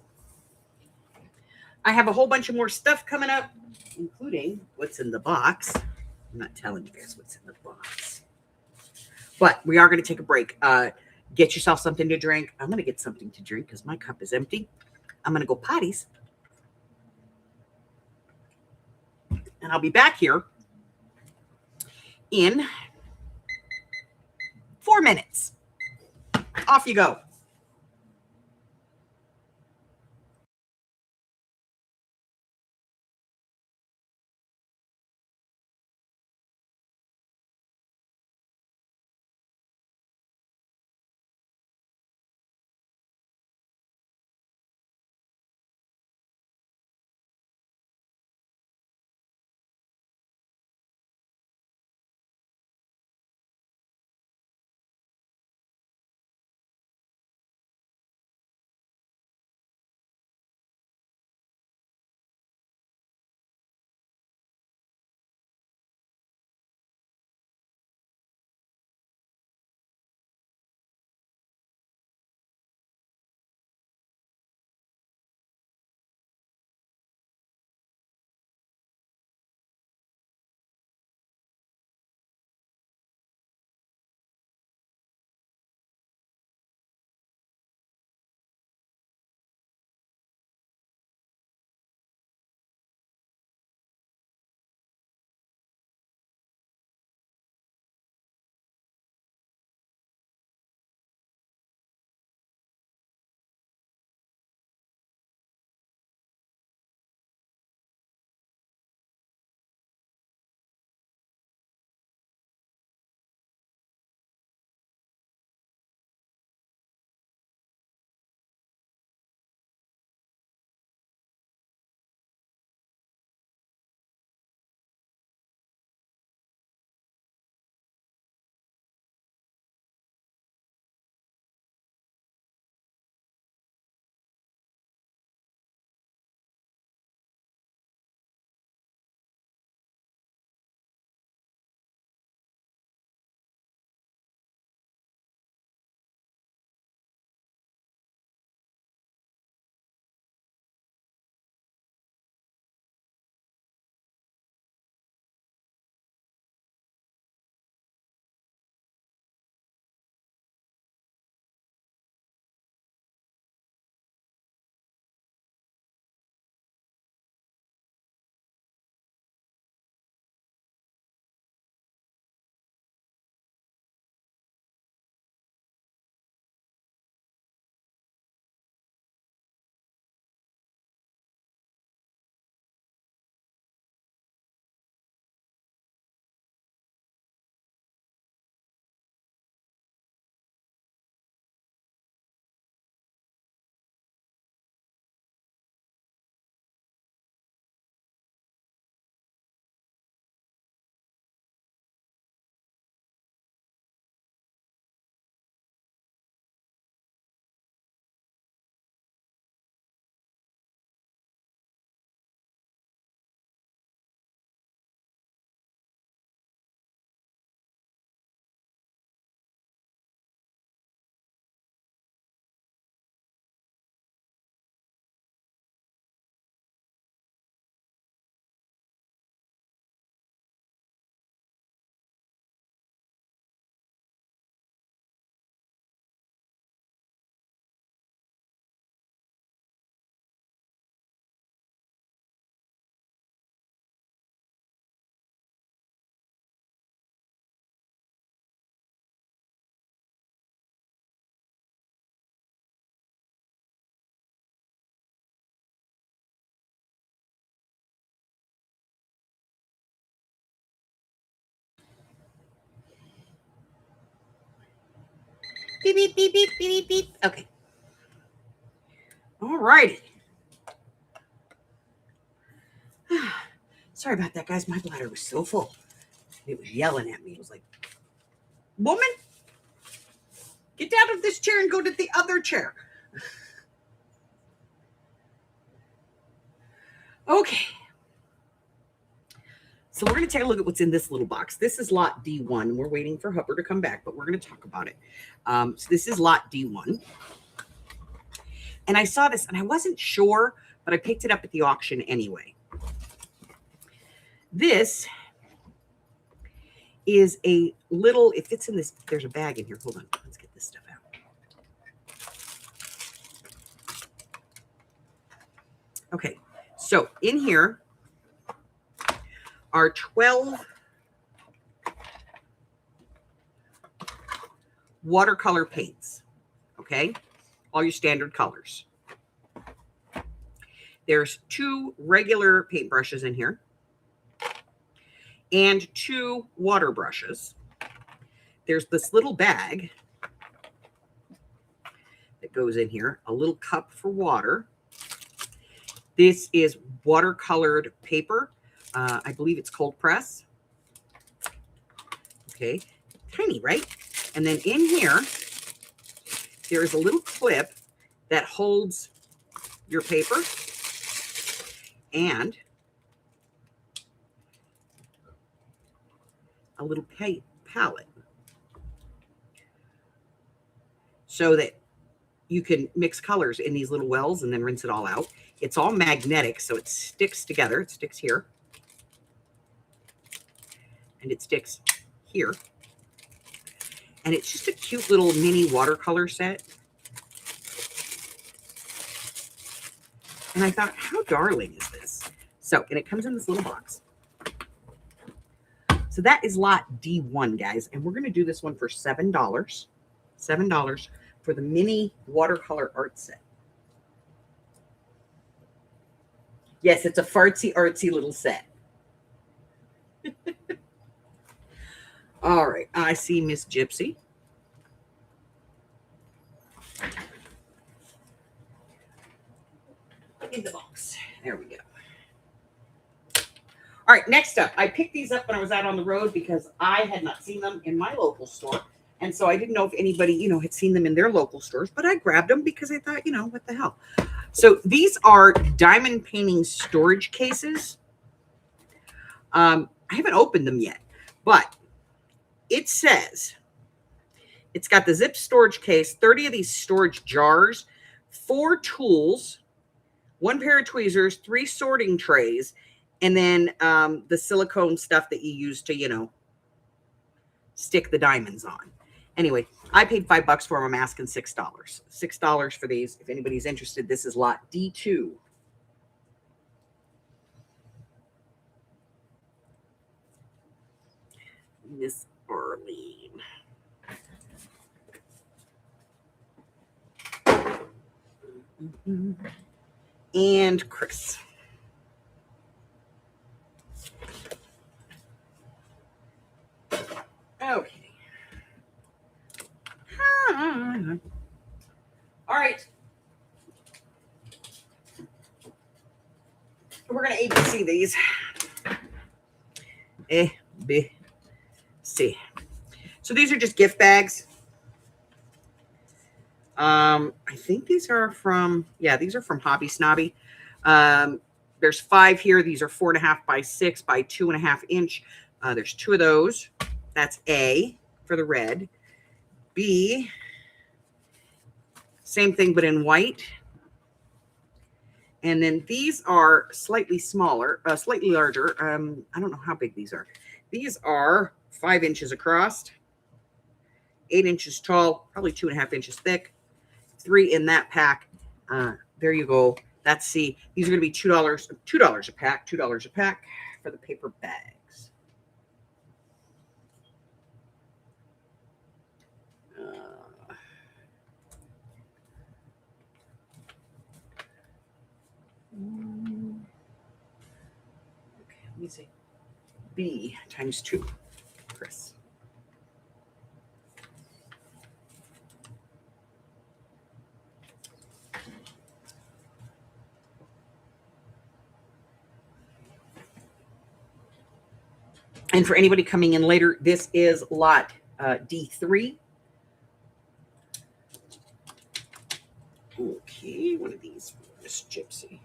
I have a whole bunch of more stuff coming up, including what's in the box. I'm not telling you guys what's in the box. But we are going to take a break. Get yourself something to drink. I'm going to get something to drink because my cup is empty. I'm going to go potties. And I'll be back here in 4 minutes. Off you go. Beep, beep, beep, beep, beep, beep. Okay. All righty. Sorry about that, guys. My bladder was so full. It was yelling at me. It was like, woman, get out of this chair and go to the other chair. Okay. So we're going to take a look at what's in this little box. This is lot D1. We're waiting for Hupper to come back, but we're going to talk about it. So this is lot D1. And I saw this, and I wasn't sure, but I picked it up at the auction anyway. This is a little, it fits in this, there's a bag in here. Hold on, let's get this stuff out. Okay, so in here are 12 watercolor paints, okay? All your standard colors. There's 2 regular paintbrushes in here and 2 water brushes. There's this little bag that goes in here, a little cup for water. This is watercolored paper. I believe it's cold press. Okay, tiny, right? And then in here, there is a little clip that holds your paper and a little palette so that you can mix colors in these little wells and then rinse it all out. It's all magnetic, so it sticks together. It sticks here. And it sticks here. And it's just a cute little mini watercolor set. And I thought, how darling is this? So, and it comes in this little box. So that is lot D1, guys. And we're going to do this one for $7. $7 for the mini watercolor art set. Yes, it's a fartsy, artsy little set. All right, I see Miss Gypsy. In the box. There we go. All right, next up, I picked these up when I was out on the road because I had not seen them in my local store. And so I didn't know if anybody, had seen them in their local stores, but I grabbed them because I thought, what the hell. So these are diamond painting storage cases. I haven't opened them yet, but it says it's got the zip storage case, 30 of these storage jars, 4 tools, 1 pair of tweezers, 3 sorting trays, and then the silicone stuff that you use to, stick the diamonds on. Anyway, I paid $5 for them. I'm asking $6. $6 for these. If anybody's interested, this is lot D2. Miss Arlene. And Chris. Okay. All right. We're going to ABC these. A, B, C. So these are just gift bags. I think these are from, these are from Hobby Snobby. There's 5 here. These are 4.5 by 6 by 2.5 inch. There's 2 of those. That's A for the red. B, same thing, but in white. And then these are slightly smaller, slightly larger. I don't know how big these are. These are 5 inches across, 8 inches tall, probably 2.5 inches thick. 3 in that pack. There you go. That's C. These are going to be $2 a pack, $2 a pack for the paper bags. Okay, let me see. B times 2, Chris. And for anybody coming in later, this is lot D3. Okay, one of these for Miss Gypsy.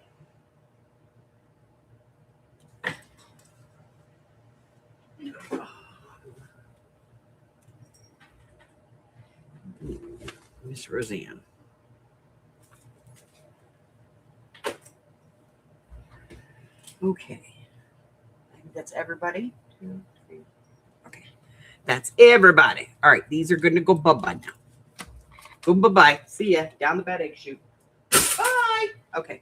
Miss Roseanne. Okay. I think that's everybody. 2, 3. Okay. That's everybody. All right. These are going to go bye-bye now. Go bye-bye. See ya. Down the bad egg chute. Bye. Okay.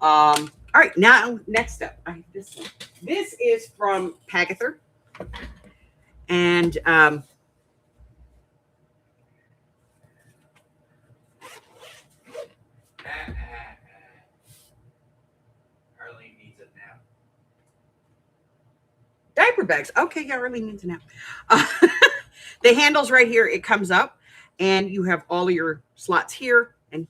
All right. Now, next up. This is from Pagather. And Arlene needs it now. diaper bags. Okay, yeah, really needs a nap. The handle's right here. It comes up, and you have all of your slots here, and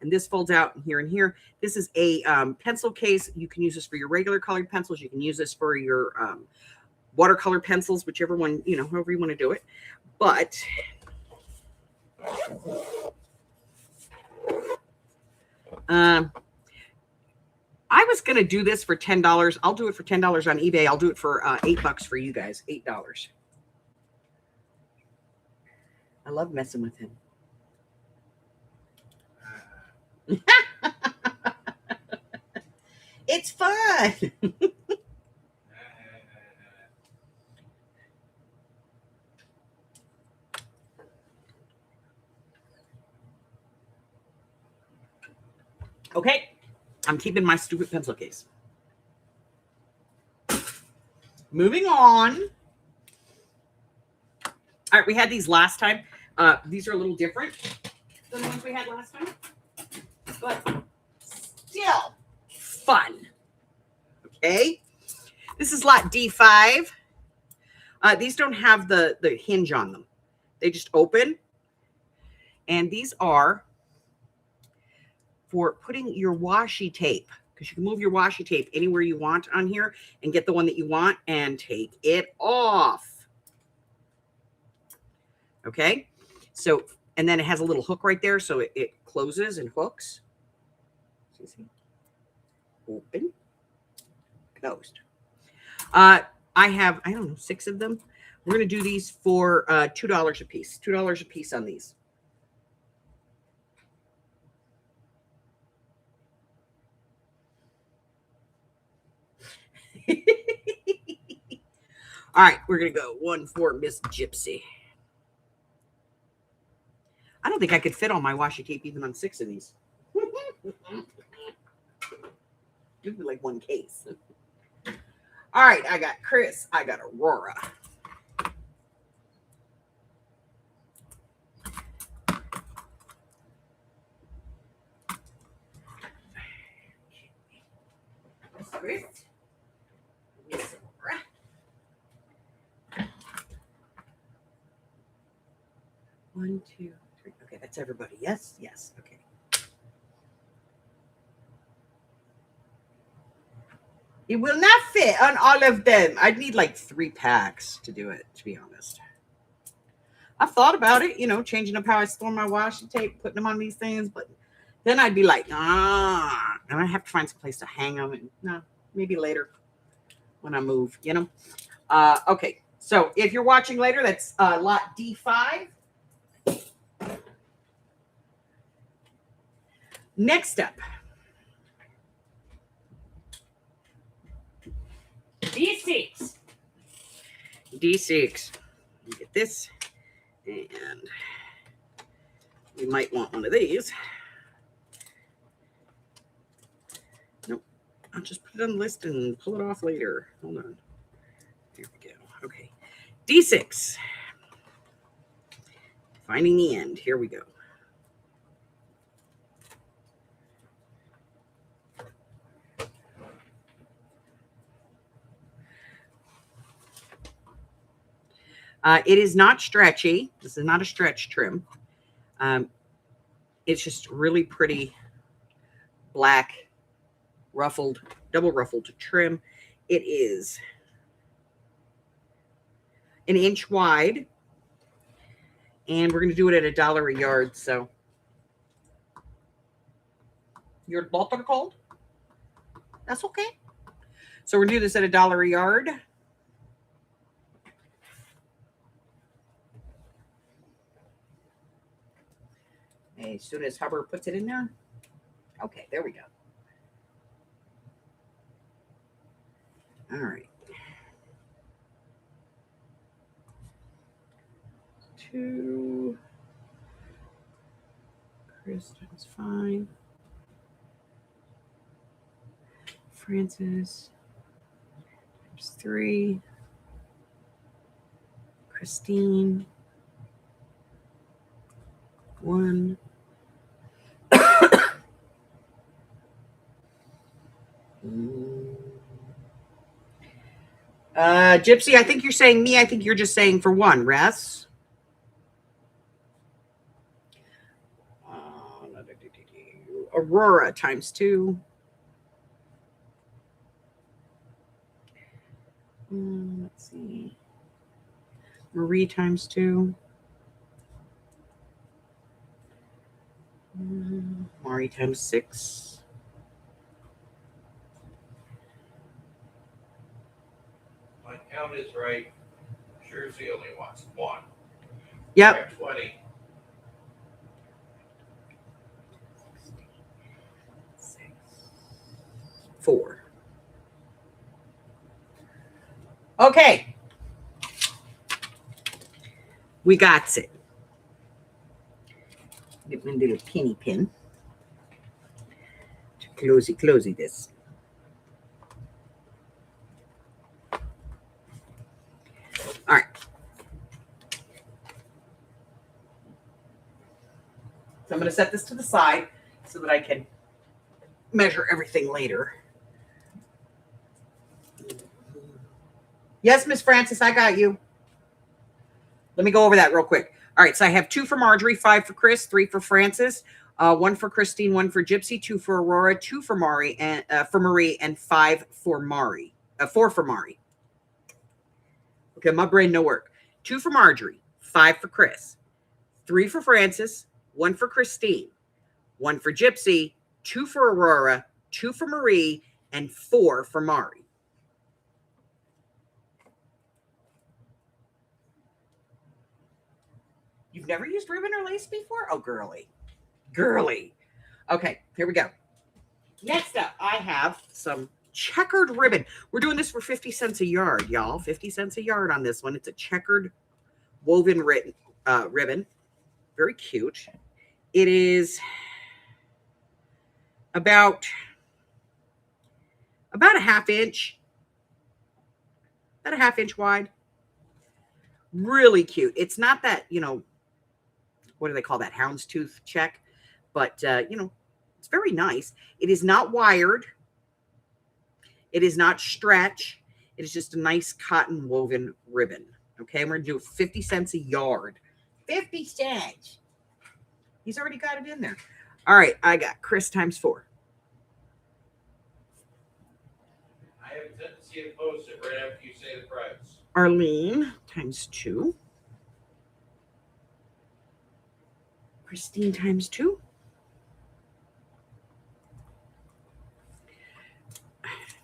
this folds out, and here. This is a pencil case. You can use this for your regular colored pencils. You can use this for your watercolor pencils, whichever one, however you want to do it. But I was going to do this for $10. I'll do it for $10 on eBay. I'll do it for $8 for you guys. $8. I love messing with him. It's fun. Okay. I'm keeping my stupid pencil case. Moving on. All right, we had these last time. These are a little different than the ones we had last time, but still fun. Okay. This is lot D5. These don't have the hinge on them. They just open. And these are for putting your washi tape, because you can move your washi tape anywhere you want on here and get the one that you want and take it off. Okay. So, and then it has a little hook right there. So it closes and hooks. See? Open, closed. I have, I don't know, 6 of them. We're going to do these for $2 a piece. $2 a piece on these. All right, we're going to go 1 for Miss Gypsy. I don't think I could fit all my washi tape even on 6 of these. It'd be like 1 case. All right, I got Chris. I got Aurora. Chris. Miss Aurora. One, 2, 3. Okay, that's everybody. Yes, yes. Okay. It will not fit on all of them. I'd need like 3 packs to do it, to be honest. I've thought about it, changing up how I store my washi tape, putting them on these things, but then I'd be like, and I have to find some place to hang them. And no, maybe later when I move, Okay, so if you're watching later, that's lot D5. Next up, D6. D6. Get this, and you might want one of these. Nope. I'll just put it on the list and pull it off later. Hold on. There we go. Okay. D6. Finding the end. Here we go. It is not stretchy. This is not a stretch trim. It's just really pretty black, ruffled, double ruffled trim. It is an inch wide. And we're going to do it at $1 a yard. So your butter cold? That's okay. So we're going to do this at $1 a yard. As soon as Hubbard puts it in there. Okay, there we go. All right. 2. Chris times 5. Francis times 3. Christine 1. Gypsy, I think you're saying me. I think you're just saying for 1, Res. Aurora times 2. Let's see. Marie times 2. Mari times 6. My count is right. Sure, she only wants 1. Yep. 20. 4. Okay. We got it. Get my little penny pin to closey this. All right. So I'm going to set this to the side so that I can measure everything later. Yes, Miss Francis, I got you. Let me go over that real quick. All right, so I have 2 for Marjorie, 5 for Chris, 3 for Francis, 1 for Christine, 1 for Gypsy, 2 for Aurora, 2 for Marie, and 5 for Mari. 4 for Mari. Okay, my brain no work. 2 for Marjorie, 5 for Chris, 3 for Francis, 1 for Christine, 1 for Gypsy, 2 for Aurora, 2 for Marie, and 4 for Mari. You've never used ribbon or lace before? Oh, girly. Girly. Okay, here we go. Next up, I have some checkered ribbon. We're doing this for 50 cents a yard, y'all. 50 cents a yard on this one. It's a checkered woven ribbon. Very cute. It is about a half inch. About a half inch wide. Really cute. It's not that, what do they call that? Houndstooth check. But, it's very nice. It is not wired. It is not stretch. It is just a nice cotton woven ribbon. Okay, we're going to do 50 cents a yard. 50 cents. He's already got it in there. All right, I got Chris times 4. I have intent to see it posted right after you say the price. Arlene times 2. Christine times 2.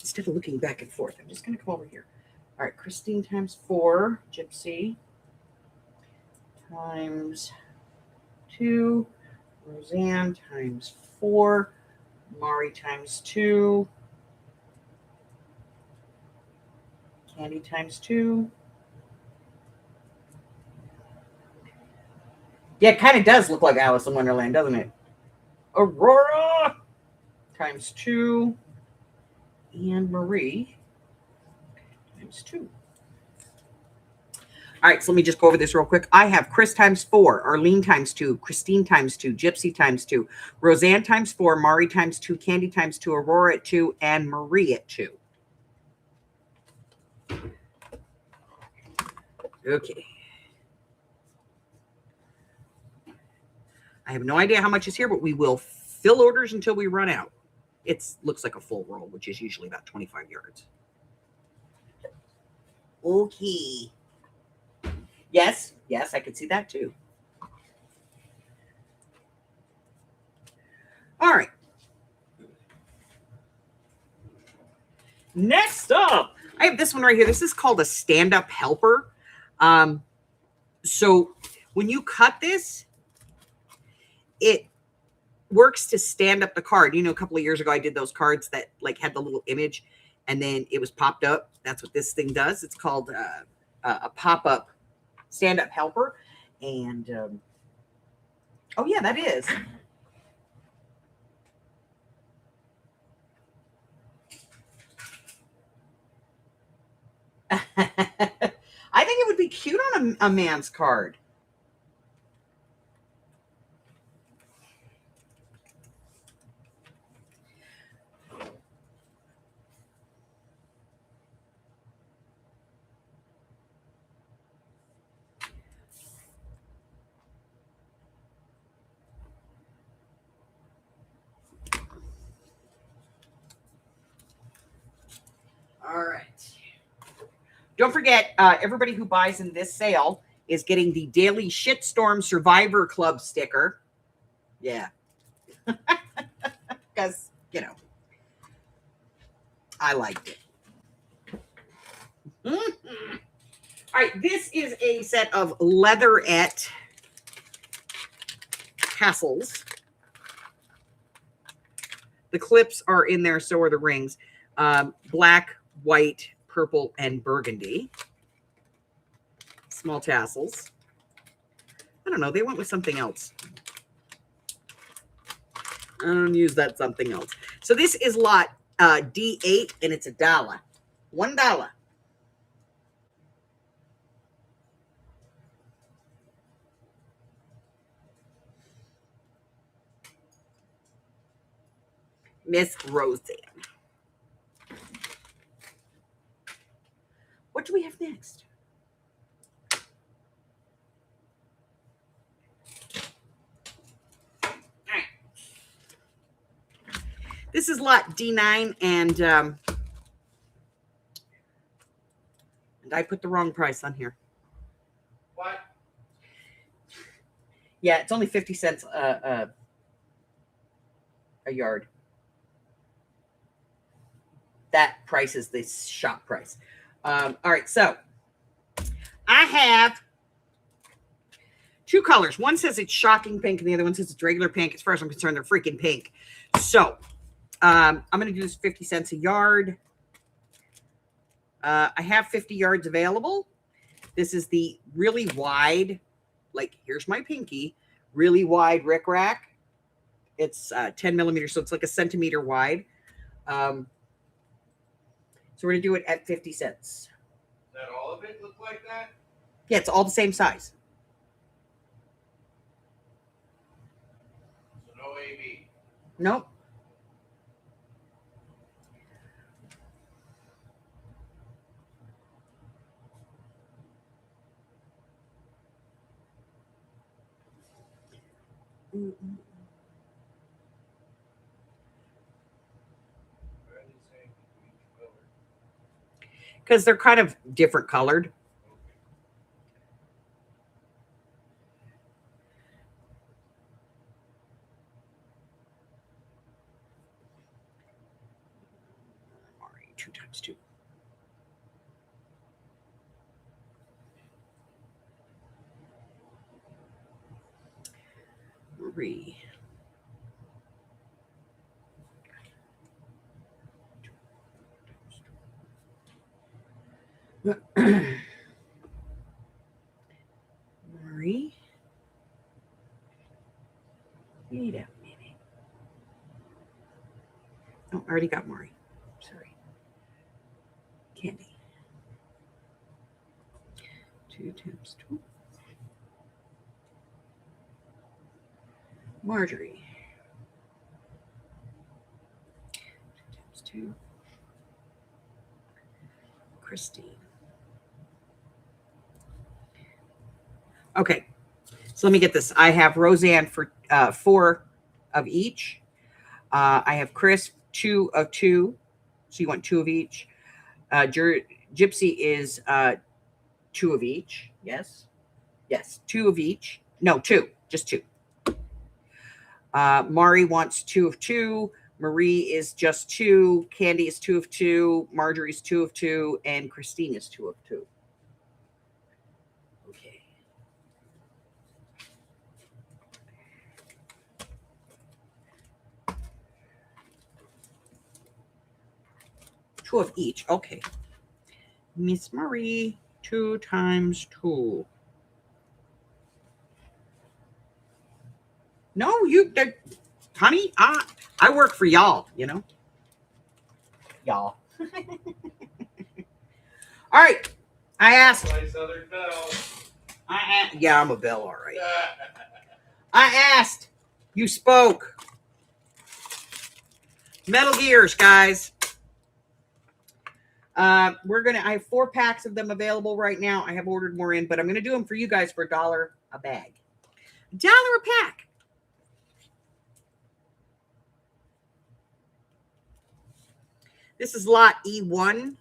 Instead of looking back and forth, I'm just going to come over here. All right, Christine times 4. Gypsy times 2. Roseanne times 4. Mari times 2. Candy times 2. Yeah, it kind of does look like Alice in Wonderland, doesn't it? Aurora times 2. And Marie times 2. All right, so let me just go over this real quick. I have Chris times 4, Arlene times 2, Christine times 2, Gypsy times 2, Roseanne times 4, Mari times 2, Candy times 2, Aurora at 2, and Marie at 2. Okay. I have no idea how much is here, but we will fill orders until we run out. It looks like a full roll, which is usually about 25 yards. Okay. Yes, yes, I could see that too. All right. Next up, I have this one right here. This is called a stand-up helper. So when you cut this, it works to stand up the card. You know, a couple of years ago, I did those cards that like had the little image and then it was popped up. That's what this thing does. It's called a pop-up stand-up helper. And, oh yeah, that is. I think it would be cute on a man's card. All right. Don't forget, everybody who buys in this sale is getting the Daily Shitstorm Survivor Club sticker. Yeah. Because, you know, I liked it. Mm-hmm. All right, this is a set of leatherette tassels. The clips are in there, so are the rings. Black, white, purple, and burgundy. Small tassels. I don't know. They went with something else. I don't use that something else. So this is lot D8, and it's $1. $1. Miss Roseanne. What do we have next? All right. This is lot D9, and I put the wrong price on here. What? Yeah, it's only 50 cents a yard. That price is the shop price. All right, so I have two colors. One says it's shocking pink, and the other one says it's regular pink. As far as I'm concerned, they're freaking pink. So I'm going to do this 50 cents a yard. I have 50 yards available. This is the really wide, like here's my pinky, really wide rickrack. It's 10 millimeters, so it's like a centimeter wide. So we're going to do it at 50 cents. Does that all of it look like that? Yeah, it's all the same size. So no AB. Nope. Because they're kind of different colored. All right, 2 times 2. Three. Marie. Wait a minute. Oh, I already got Maury. Sorry. Candy. 2 times 2. Marjorie. 2 times 2. Christine. Okay. So let me get this. I have Roseanne for 4 of each. I have Chris 2 of 2. So you want 2 of each. Gypsy is 2 of each. Yes. Yes, 2 of each. No, 2, just 2. Mari wants 2 of 2. Marie is just 2. Candy is 2 of 2. Marjorie's 2 of 2. And Christine is 2 of 2. Okay. Two of each. Okay. Miss Marie, 2 times 2. No, honey, I work for y'all, you know? Y'all. All right. I asked. Play Southern Belle. Yeah, I'm a bell, all right. I asked. You spoke. Metal Gears, guys. I have 4 packs of them available right now. I have ordered more in, but I'm gonna do them for you guys for $1 a bag. $1 a pack. This is lot E1.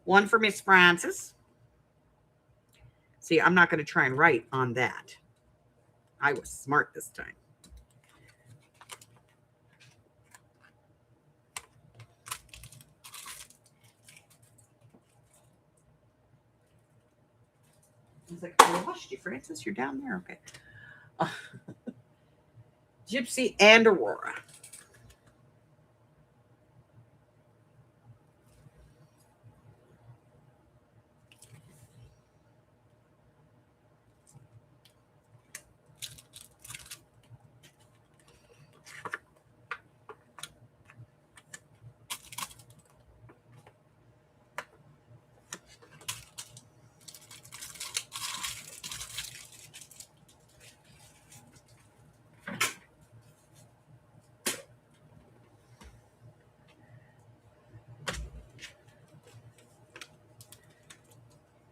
One for Miss Francis. See, I'm not going to try and write on that. I was smart this time. I was like, I lost you, Francis. You're down there. Okay. Gypsy and Aurora.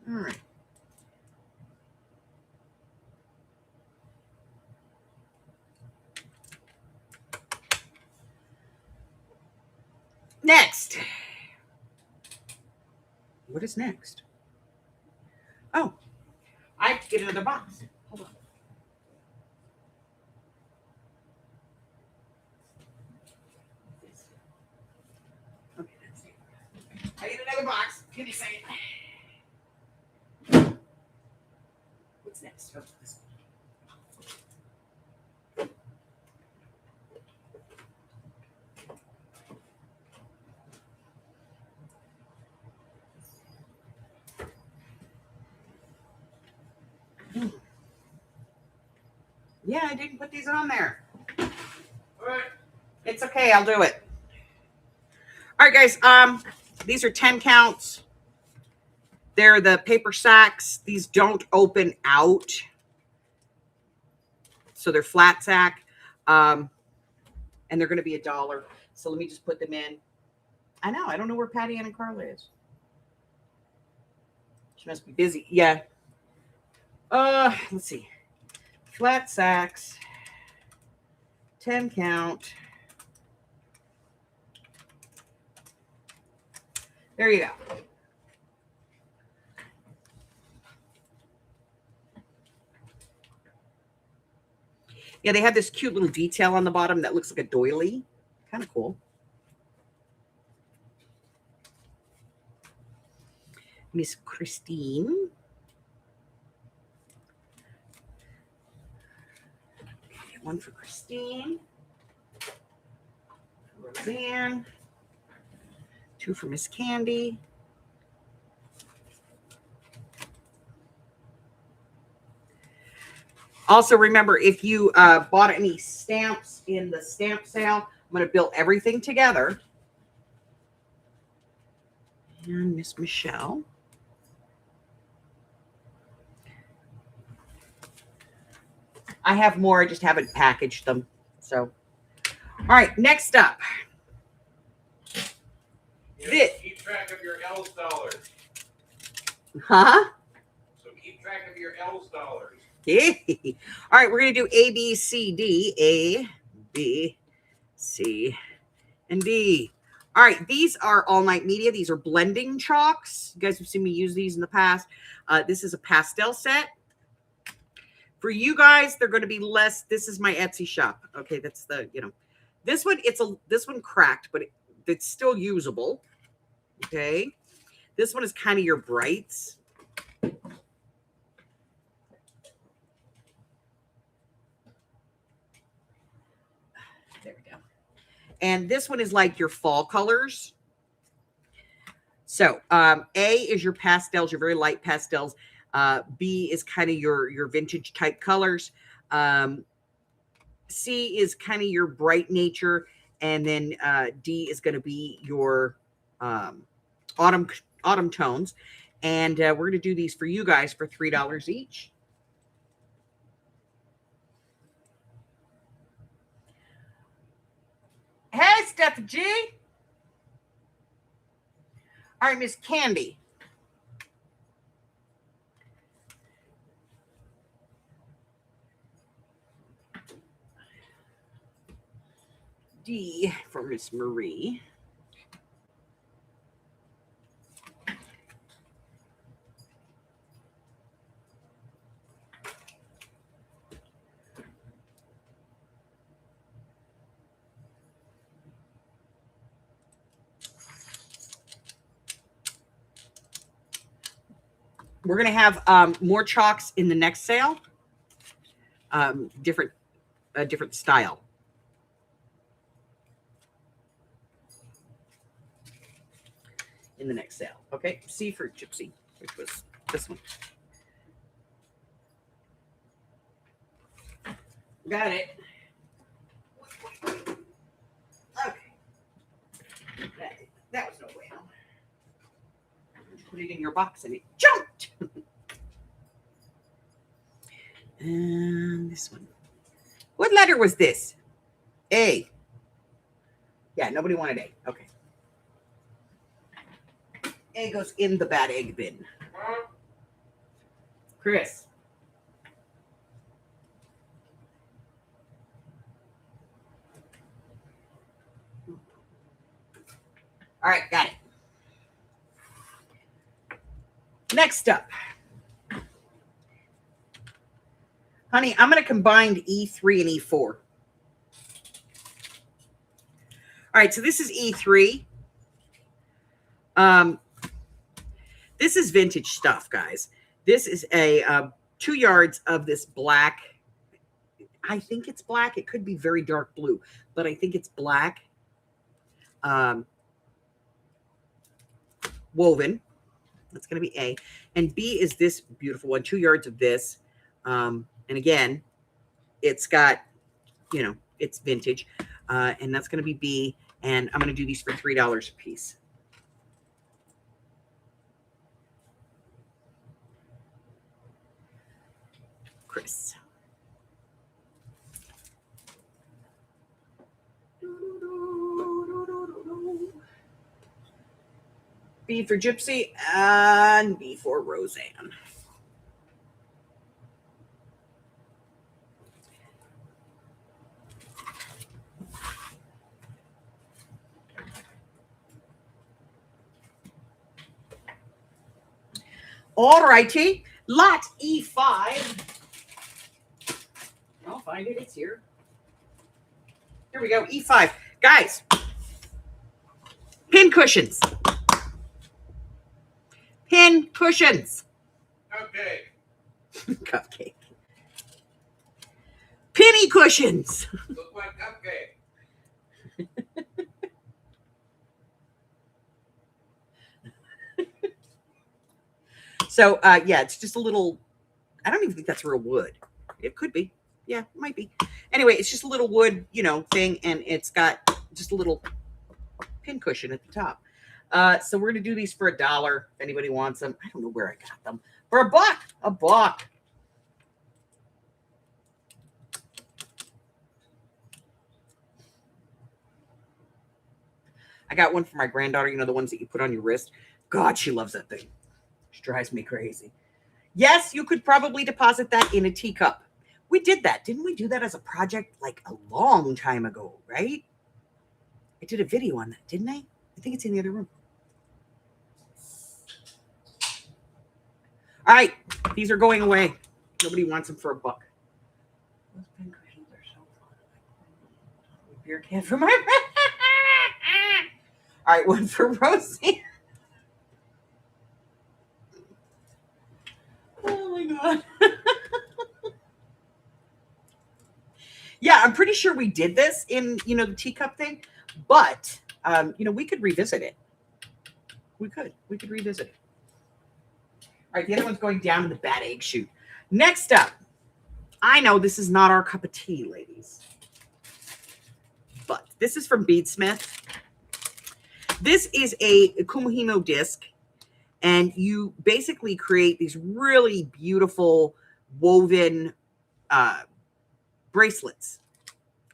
All right. Next. What is next? Oh, I have to get another box. Hold on. Okay, that's it. I get another box. Give me a second. What's next? Oh, this one. Yeah, I didn't put these on there. All right. It's okay. I'll do it. All right, guys. These are 10 counts. They're the paper sacks. These don't open out. So they're flat sack. And they're going to be $1. So let me just put them in. I know. I don't know where Patty Ann and Carla is. She must be busy. Yeah. Let's see. Flat sacks. 10 count. There you go. Yeah, they have this cute little detail on the bottom that looks like a doily. Kind of cool. Miss Christine. Okay, one for Christine. Roseanne. 2 for Miss Candy. Also, remember, if you bought any stamps in the stamp sale, I'm going to bill everything together. And Miss Michelle. I have more. I just haven't packaged them. So, all right. Next up. Keep track of your L's dollars. Huh? So keep track of your L's dollars. All right. We're going to do A, B, C, D. A, B, C, and D. All right, these are All Night Media. These are blending chalks. You guys have seen me use these in the past. This is a pastel set. For you guys, they're going to be less. This is my Etsy shop. Okay, that's the, this one, this one cracked, but it's still usable. Okay. This one is kind of your brights. There we go. And this one is like your fall colors. So A is your pastels, your very light pastels. B is kind of your vintage type colors. C is kind of your bright nature. And then D is going to be your autumn tones. And we're going to do these for you guys for $3 each. Hey, Steph G. All right, Miss Candy. D for Miss Marie. We're going to have more chalks in the next sale. Different style. In the next sale. Okay. C for Gypsy, which was this one. Got it. Okay. That was no way out. Put it in your box and it jumped. And this one. What letter was this? A. Yeah, nobody wanted A. Okay. A goes in the bad egg bin. Chris. All right, got it. Next up. Honey, I'm going to combine E3 and E4. All right, so this is E3. This is vintage stuff, guys. This is a 2 yards of this black. I think it's black. It could be very dark blue, but I think it's black. Woven. That's going to be A. And B is this beautiful one, 2 yards of this. And again, it's got, it's vintage. And that's going to be B. And I'm going to do these for $3 a piece. Chris. B for Gypsy and B for Roseanne. All righty. Lot E5. I'll find it. It's here. Here we go. E5. Guys, pin cushions. Pin cushions. Okay. Cupcake. Penny cushions. Look like cupcake. So, yeah, it's just a little, I don't even think that's real wood. It could be. Yeah, it might be. Anyway, it's just a little wood, thing, and it's got just a little pin cushion at the top. So we're going to do these for $1 if anybody wants them. I don't know where I got them. For $1. $1. I got one for my granddaughter, the ones that you put on your wrist. God, she loves that thing. She drives me crazy. Yes, you could probably deposit that in a teacup. We did that. Didn't we do that as a project like a long time ago, right? I did a video on that, didn't I? I think it's in the other room. All right, these are going away. Nobody wants them for $1. Those pin cushions are so fun. Beer can for my. All right, one for Rosie. Oh my god. Yeah, I'm pretty sure we did this in, the teacup thing, but we could revisit it. We could revisit it. All right, the other one's going down in the bad egg chute. Next up, I know this is not our cup of tea, ladies, but this is from Beadsmith. This is a Kumihimo disc, and you basically create these really beautiful woven bracelets.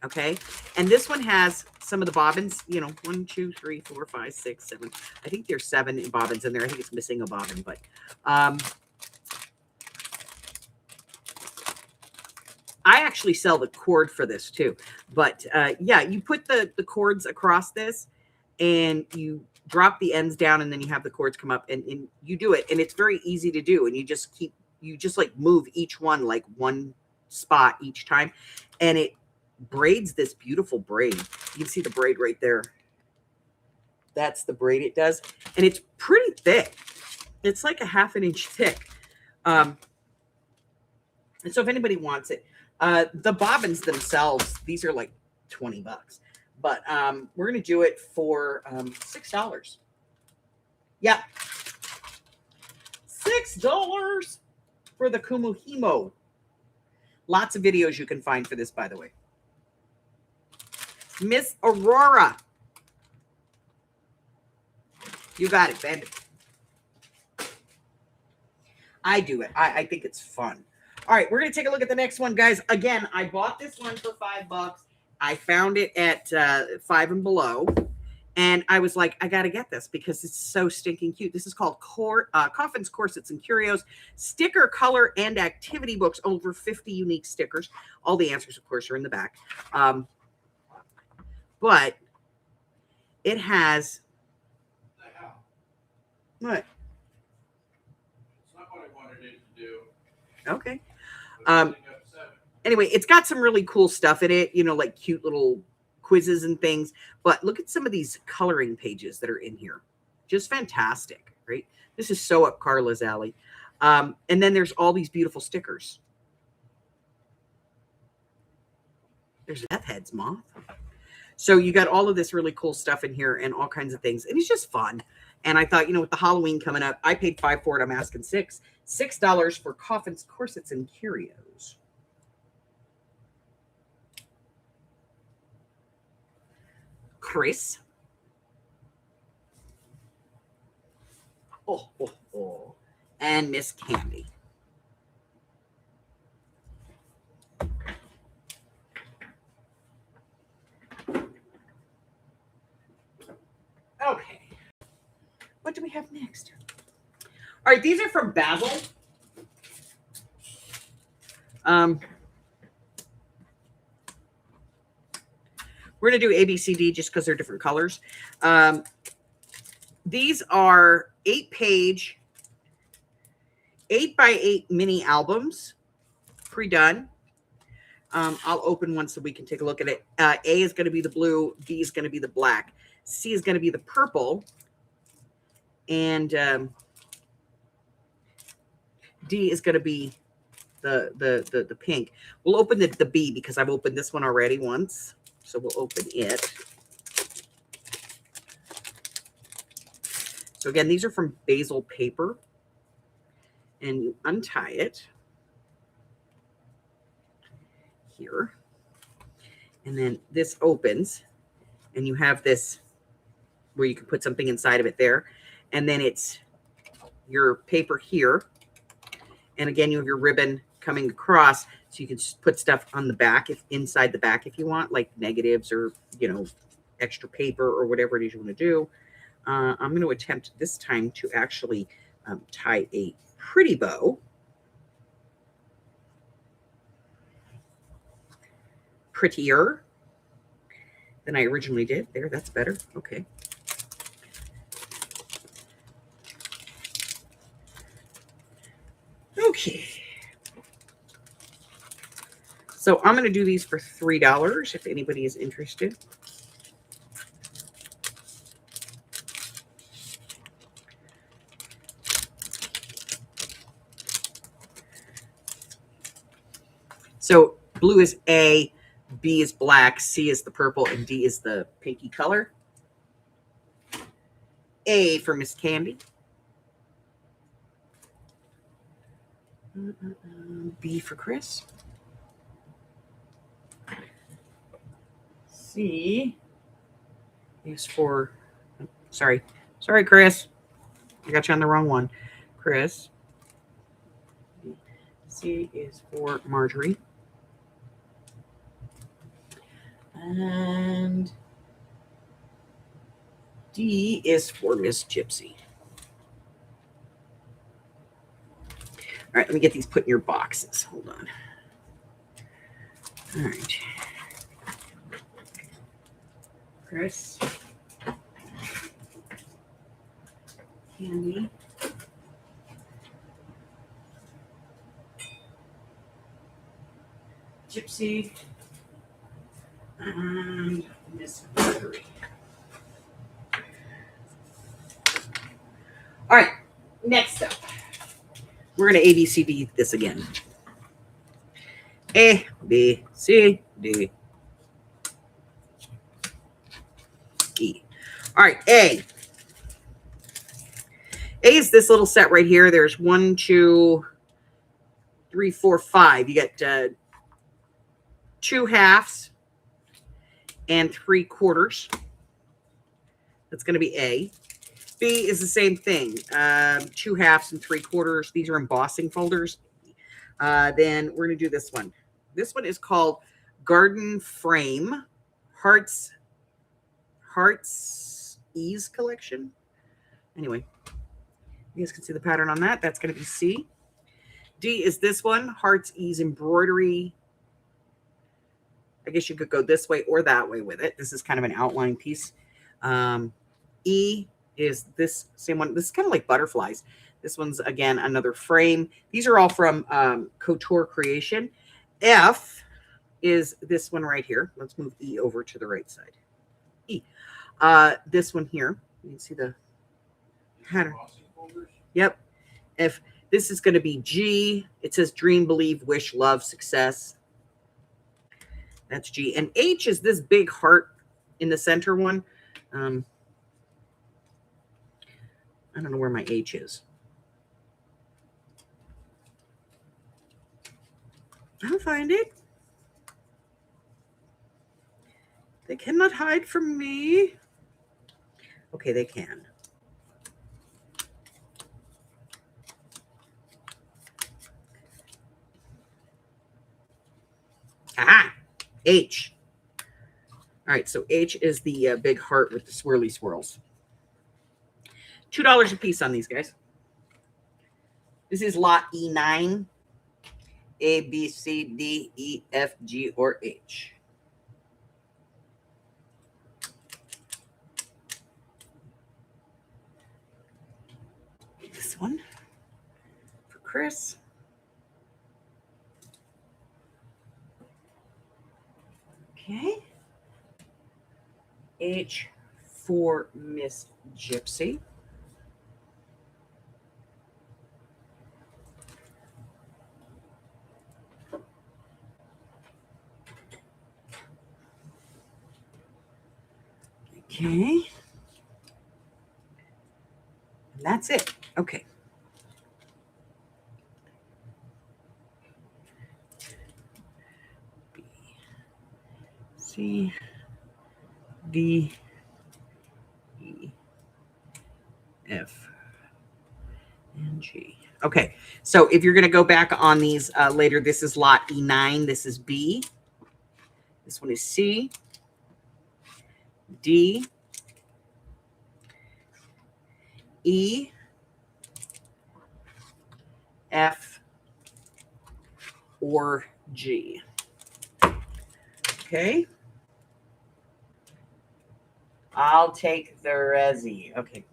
Okay, and this one has some of the bobbins, 1, 2, 3, 4, 5, 6, 7. I think there's 7 bobbins in there. I think it's missing a bobbin, but I actually sell the cord for this too. But yeah, you put the cords across this and you drop the ends down, and then you have the cords come up, and you do it, and it's very easy to do, and you just like move each one like one spot each time, and it braids this beautiful braid. You can see the braid right there. That's the braid it does, and it's pretty thick. It's like a 1/2 inch thick. And so if anybody wants it, the bobbins themselves, these are like $20, but we're gonna do it for $6. Yeah, $6 for the Kumihimo. Lots of videos you can find for this, by the way. Miss Aurora. You got it, Ben. I do it. I think it's fun. All right, we're going to take a look at the next one, guys. Again, I bought this one for $5. I found it at Five and Below. And I was like, I got to get this because it's so stinking cute. This is called Coffins, Corsets, and Curios. Sticker, color, and activity books. Over 50 unique stickers. All the answers, of course, are in the back. But it has... What? It's not what I wanted it to do. Okay. Anyway, it's got some really cool stuff in it, like cute little quizzes and things. But look at some of these coloring pages that are in here. Just fantastic, right? This is so up Carla's alley. And then there's all these beautiful stickers. There's Death Head's moth. So you got all of this really cool stuff in here and all kinds of things. And it's just fun. And I thought, with the Halloween coming up, I paid $5 for it. I'm asking $6. $6 for Coffins, Corsets, and Curios. Chris. Oh. And Miss Candy. Okay. What do we have next? All right, these are from Basil. We're going to do A, B, C, D just because they're different colors. These are 8-page, 8x8 mini albums, pre-done. I'll open one so we can take a look at it. A is going to be the blue. B is going to be the black. C is going to be the purple. And D is going to be the pink. We'll open the B because I've opened this one already once. So we'll open it. So again, these are from Basil paper. And you untie it here. And then this opens. And you have this where you can put something inside of it there. And then it's your paper here. And again, you have your ribbon coming across. So you can put stuff on the back, inside the back if you want, like negatives or, extra paper or whatever it is you want to do. I'm going to attempt this time to actually tie a pretty bow. Prettier than I originally did. There, that's better. Okay. Okay. So I'm going to do these for $3 if anybody is interested. So blue is A, B is black, C is the purple, and D is the pinky color. A for Miss Candy. B for Chris. C is for, sorry, Chris. I got you on the wrong one. Chris. C is for Marjorie. And D is for Miss Gypsy. All right, let me get these put in your boxes. Hold on. All right. Chris. Candy. Gypsy. And Miss Marjorie. All right, next up, we're going to ABCD this again. A, B, C, D, E. All right, A. A is this little set right here. There's 1, 2, 3, 4, 5. You get 2 halves and 3 quarters. That's going to be A. B is the same thing. 2 halves and 3 quarters. These are embossing folders. Then we're going to do this one. This one is called Garden Frame Hearts Ease Collection. Anyway, you guys can see the pattern on that. That's going to be C. D is this one, Hearts Ease Embroidery. I guess you could go this way or that way with it. This is kind of an outline piece. E is this same one. This is kind of like butterflies. This one's, again, another frame. These are all from Couture Creation. F is this one right here. Let's move E over to the right side. E. This one here. You can see the pattern. Yep. If this is going to be G, it says dream, believe, wish, love, success. That's G. And H is this big heart in the center one. I don't know where my H is. I'll find it. They cannot hide from me. Okay, they can. Aha! H. All right, so H is the big heart with the swirly swirls. $2 a piece on these guys. This is lot E9. A, B, C, D, E, F, G, or H. This one for Chris. Okay. H for Miss Gypsy. Okay. And that's it. Okay. B, C, D, E, F, and G. Okay. So if you're going to go back on these later, this is lot E9. This is B. This one is C, D, E, F, or G. Okay. I'll take the Resi. Okay.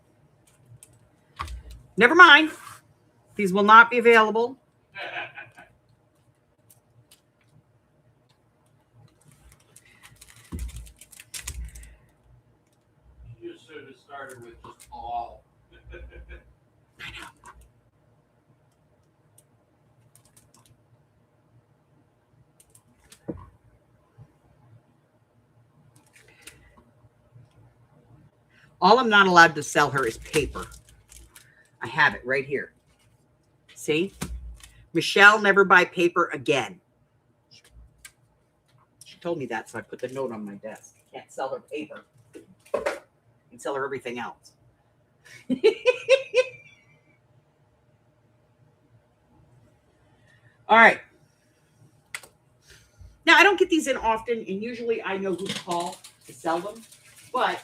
Never mind. These will not be available You should have started with just all. All I'm not allowed to sell her is paper. I have it right here. See? Michelle, never buy paper again. She told me that, so I put the note on my desk. Can't sell her paper. I can sell her everything else. All right. Now, I don't get these in often, and usually I know who to call to sell them, but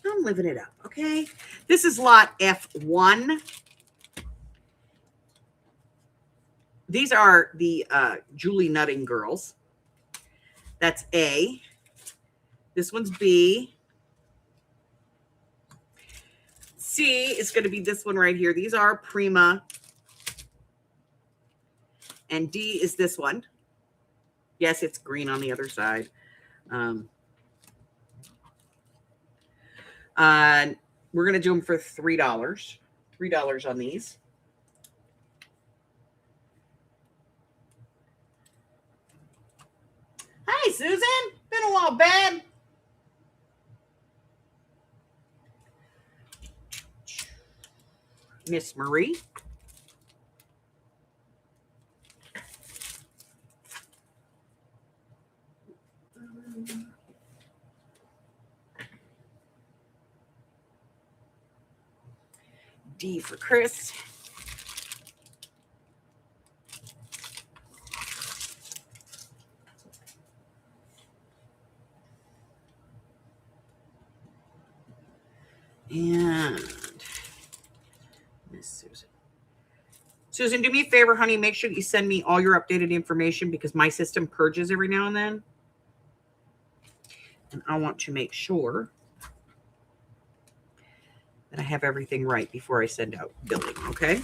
I'm living it up, okay? This is lot F1. These are the Julie Nutting girls. That's A. This one's B. C is going to be this one right here. These are Prima. And D is this one. Yes, it's green on the other side. We're going to do them for $3. $3 on these. Hi, Susan. Been a while, babe. Miss Marie. D for Chris. And Miss Susan. Susan, do me a favor, honey. Make sure you send me all your updated information because my system purges every now and then. And I want to make sure that I have everything right before I send out billing, okay?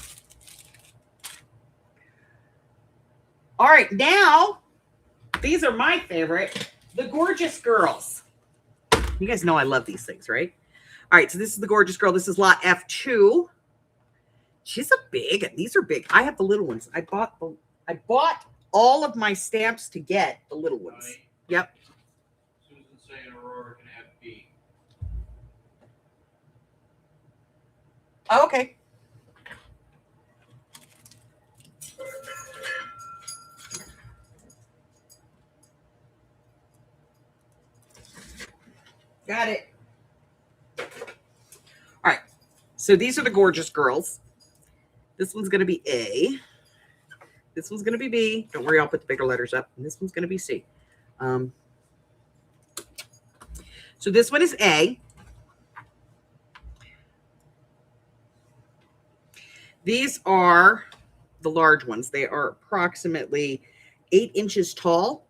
All right, now, these are my favorite, the Gorgeous Girls. You guys know I love these things, right? All right, so this is the Gorgeous Girl. This is lot F2. She's a big, these are big. I have the little ones. I bought all of my stamps to get the little ones. Right. Yep. Susan's saying Aurora can have B. Oh, okay. Got it. All right. So these are the Gorgeous Girls. This one's going to be A. This one's going to be B. Don't worry, I'll put the bigger letters up. And this one's going to be C. So this one is A. These are the large ones. They are approximately 8 inches tall.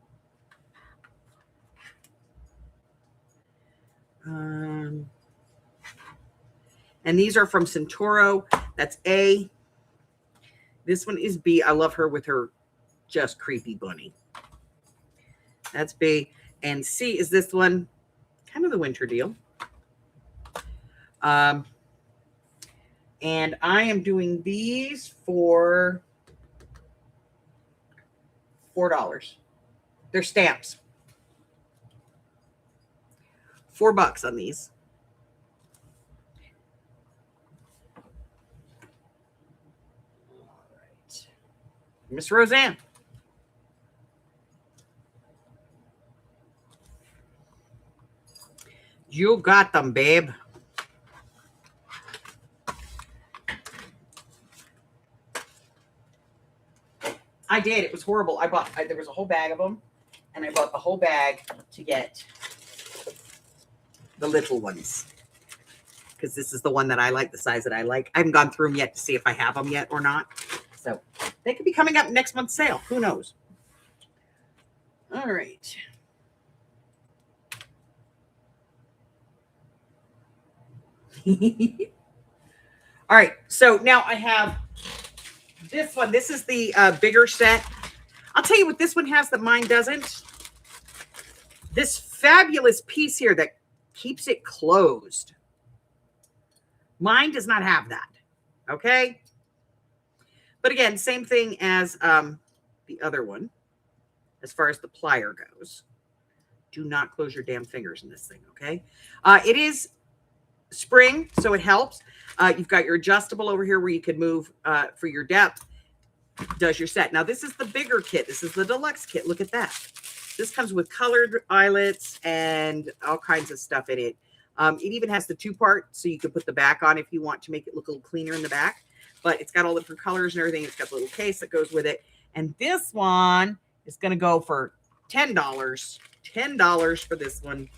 And these are from Centauro. That's A. This one is B. I love her with her just creepy bunny. That's B. And C is this one, kind of the winter deal. And I am doing these for $4. They're stamps. $4 on these. All right. Miss Roseanne. You got them, babe. I did. It was horrible. There was a whole bag of them, and I bought the whole bag to get the little ones because this is the one that I like, the size that I like. I haven't gone through them yet to see if I have them yet or not. So they could be coming up next month's sale. Who knows? All right. All right. So now I have This one, this is the bigger set. I'll tell you what this one has that mine doesn't. This fabulous piece here that keeps it closed. Mine does not have that. Okay. But again, same thing as the other one. As far as the plier goes, do not close your damn fingers in this thing. Okay. It is spring, so it helps. You've got your adjustable over here where you can move for your depth. Does your set. Now, this is the bigger kit. This is the deluxe kit. Look at that. This comes with colored eyelets and all kinds of stuff in it. It even has the two-part, so you can put the back on if you want to make it look a little cleaner in the back. But it's got all the different colors and everything. It's got the little case that goes with it. And this one is going to go for $10. $10 for this one.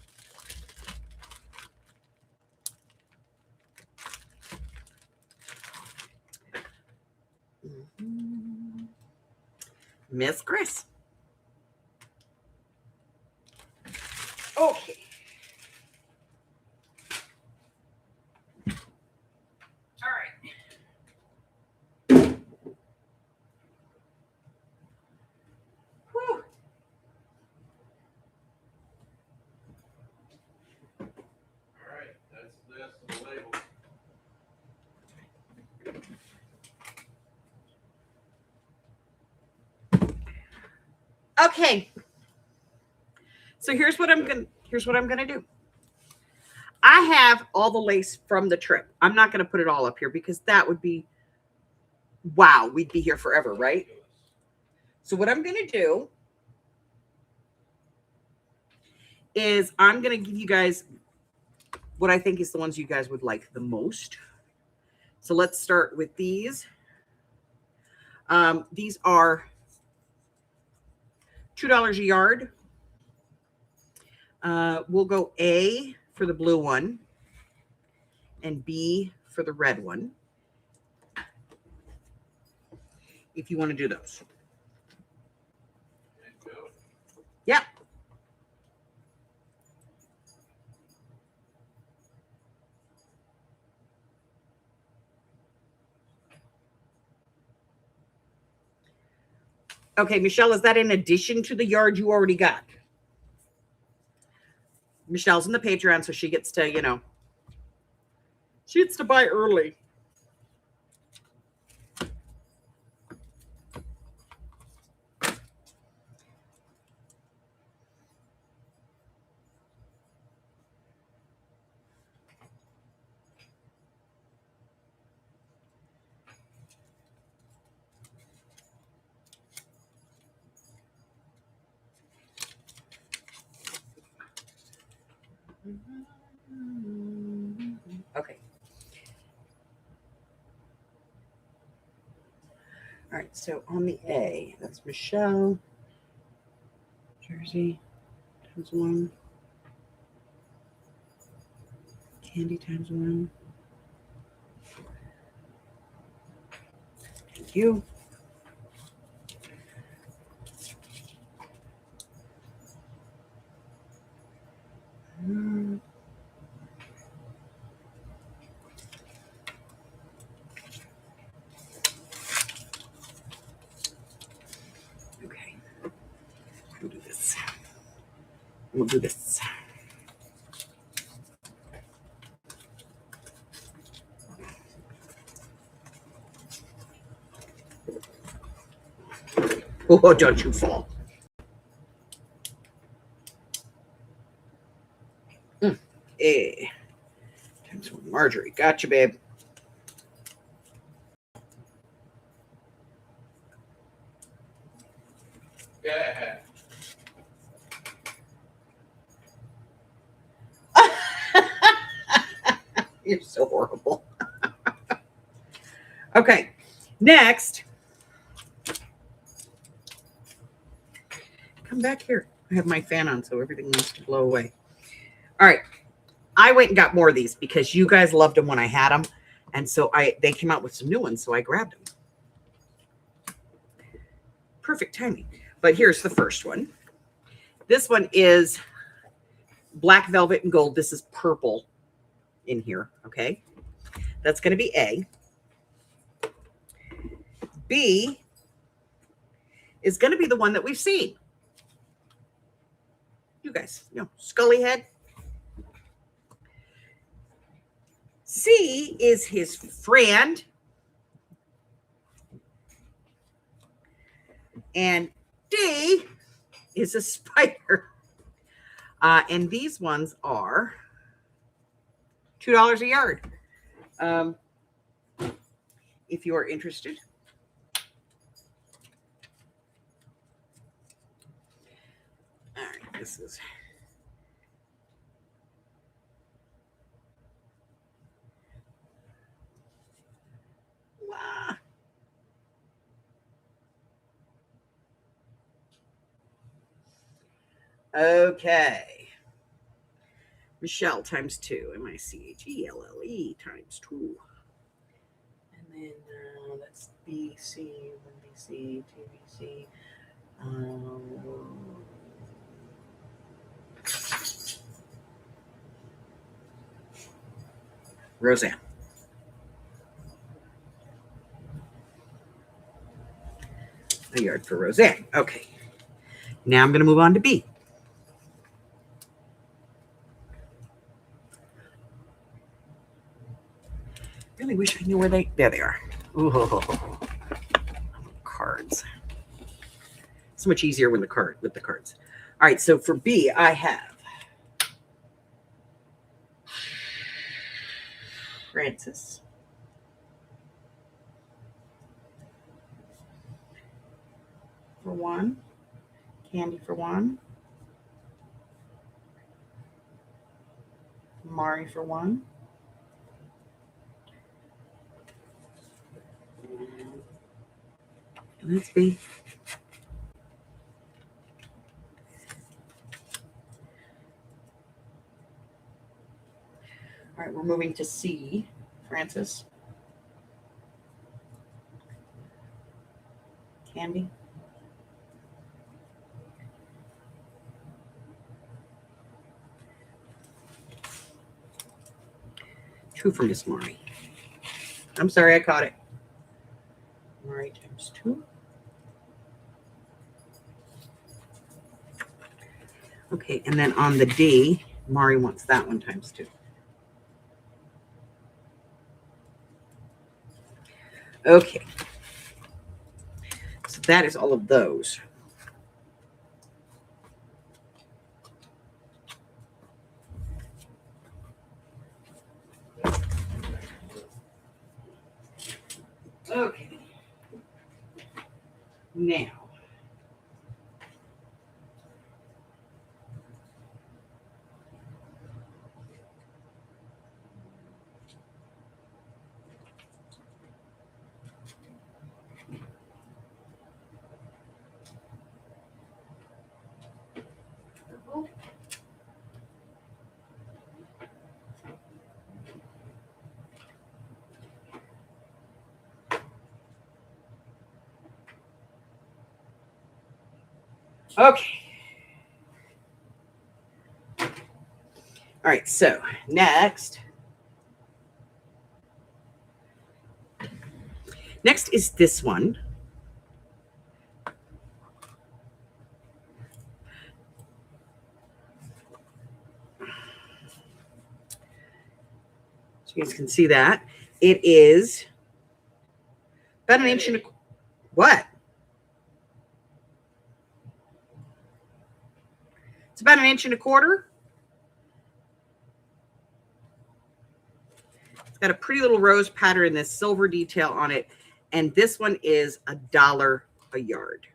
Miss Chris. Okay. All right. Whew. All right, that's this and the label. Okay. So here's what I'm gonna do. I have all the lace from the trip. I'm not gonna put it all up here because that would be wow, we'd be here forever, right? So what I'm gonna do is I'm gonna give you guys what I think is the ones you guys would like the most. So let's start with these. These are $2 a yard. We'll go A for the blue one and B for the red one, if you want to do those. Yeah. Okay, Michelle, is that in addition to the yard you already got? Michelle's in the Patreon, so she gets to, you know, she gets to buy early. Okay. All right, so on the A, that's Michelle. Jersey times 1. Candy times 1. Thank you. Okay. We'll do this. We'll do this. Oh, don't you fall. A times 1. Marjorie, gotcha, babe. Yeah. You're so horrible. Okay, next. Come back here. I have my fan on, so everything wants to blow away. All right. I went and got more of these because you guys loved them when I had them. And so they came out with some new ones, so I grabbed them. Perfect timing. But here's the first one. This one is black velvet and gold. This is purple in here, okay? That's going to be A. B is going to be the one that we've seen. You guys, Scully head. C is his friend. And D is a spider. And these ones are $2 a yard. If you are interested. All right, this is. Wow. Okay. Michelle times 2. MICHELLE times 2. And then that's BC, BC, TBC. Roseanne. A yard for Roseanne. Okay. Now I'm going to move on to B. Really wish I knew where there they are. Ooh, cards. So much easier with the cards. All right, so for B, I have Francis. For 1. Candy for 1. Mari for 1. And that's B. All right, we're moving to C. Francis. Candy. Two for Miss Mari. I'm sorry, I caught it. Mari times 2. Okay, and then on the D, Mari wants that one times 2. Okay. So that is all of those. Okay. Now. Okay. All right, so next is this one. So you guys can see that. It is about an inch and a what? It's about an inch and a quarter. It's got a pretty little rose pattern and this silver detail on it. And this one is $1 a yard.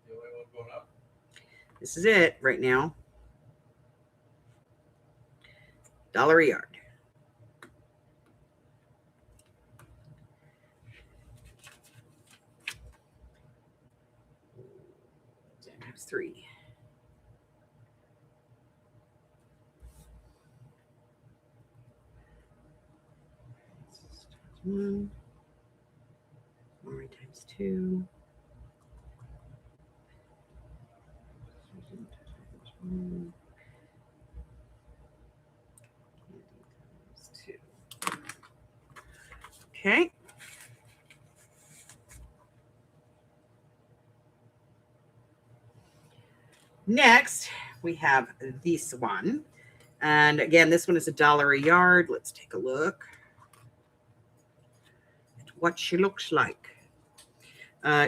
The only one going up? This is it right now. $1 a yard. Times 3. One. Mari times 2. One. Times 2. Okay. Next, we have this one. And again, this one is $1 a yard. Let's take a look at what she looks like.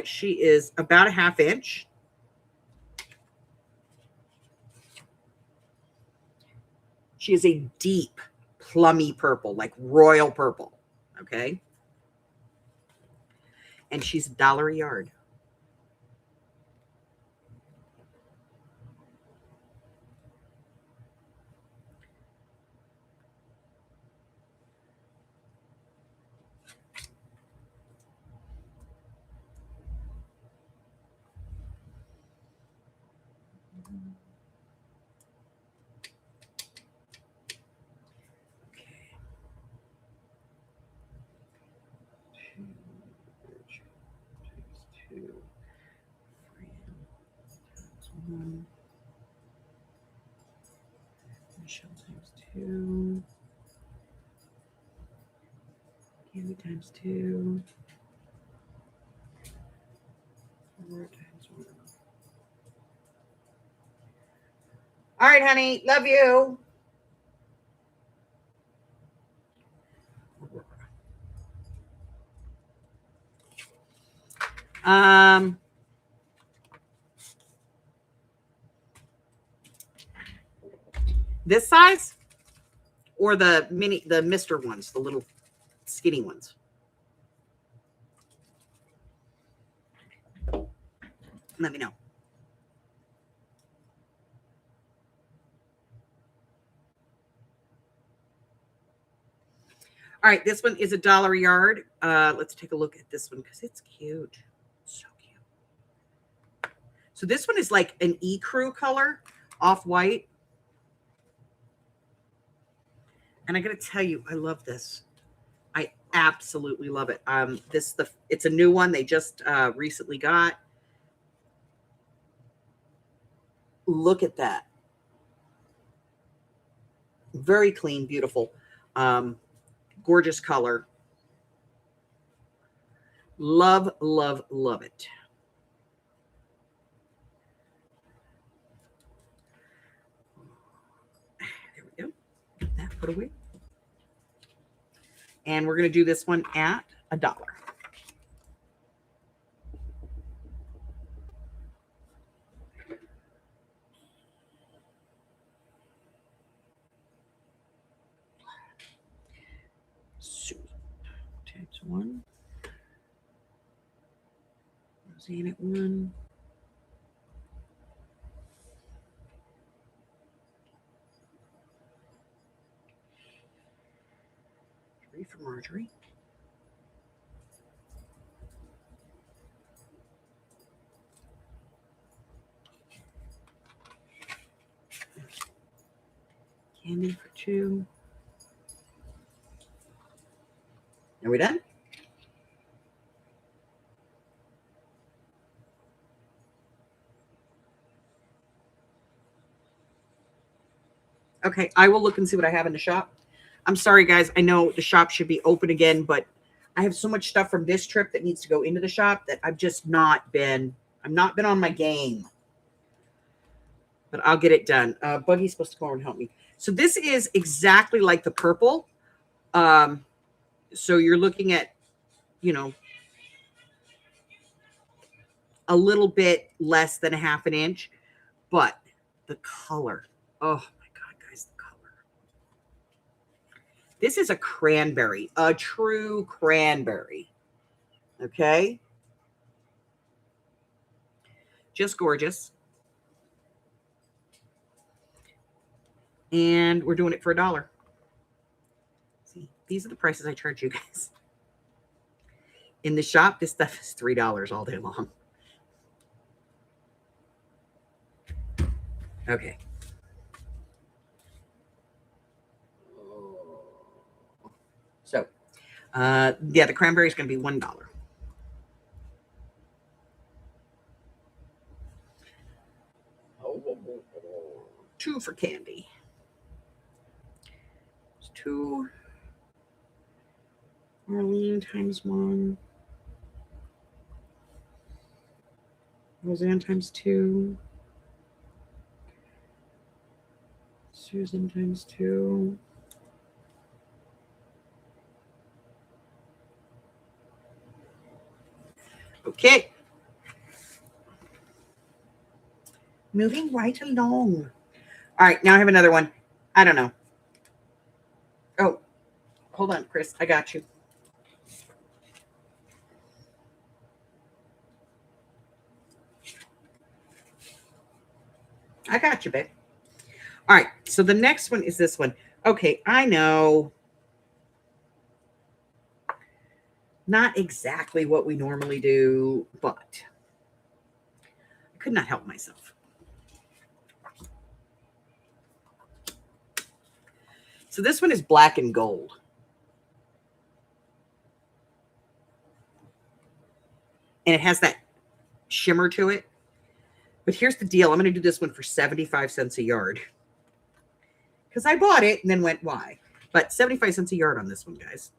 She is about a 1/2 inch. She is a deep, plummy purple, like royal purple. Okay. And she's $1 a yard. One. Michelle times 2. Candy times 2. 4 times 1. All right, honey. Love you. This size or the Mr. ones, the little skinny ones? Let me know. All right, this one is $1 a yard. Let's take a look at this one because it's cute. So cute. So this one is like an ecru color, off-white. And I got to tell you, I love this. I absolutely love it. It's a new one they just recently got. Look at that. Very clean, beautiful. Gorgeous color. Love, love, love it. There we go. Get that put away. And we're going to do this one at $1. Times 1. Roseanne at 1. For Marjorie. Candy for 2. Are we done? Okay, I will look and see what I have in the shop. I'm sorry, guys. I know the shop should be open again, but I have so much stuff from this trip that needs to go into the shop that I've just not been on my game. But I'll get it done. Buggy's supposed to come over and help me. So this is exactly like the purple. So you're looking at, a little bit less than a 1/2 inch, but the color. Oh my God, guys, the color. This is a cranberry, a true cranberry. Okay. Just gorgeous. And we're doing it for $1. See, these are the prices I charge you guys. In the shop, this stuff is $3 all day long. Okay. So, yeah, the cranberry is going to be $1. 2 for candy. 2. Marlene times 1. Roseanne times 2. Susan times 2. Okay. Moving right along. All right, now I have another one. I don't know. Oh, hold on, Chris. I got you. I got you, babe. All right, so the next one is this one. Okay, I know. Not exactly what we normally do, but I could not help myself. So this one is black and gold. And it has that shimmer to it. But here's the deal. I'm going to do this one for 75 cents a yard. Because I bought it and then went, why? But 75 cents a yard on this one, guys.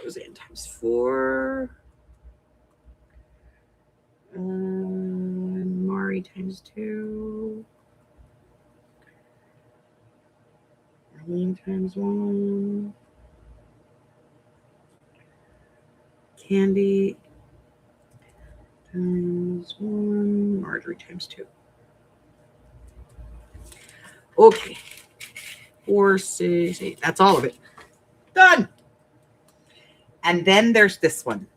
Roseanne times 4. Mari times 2. Arlene times 1. Candy times 1. Marjorie times 2. Okay. 4, 6, 8. That's all of it. Done. And then there's this one.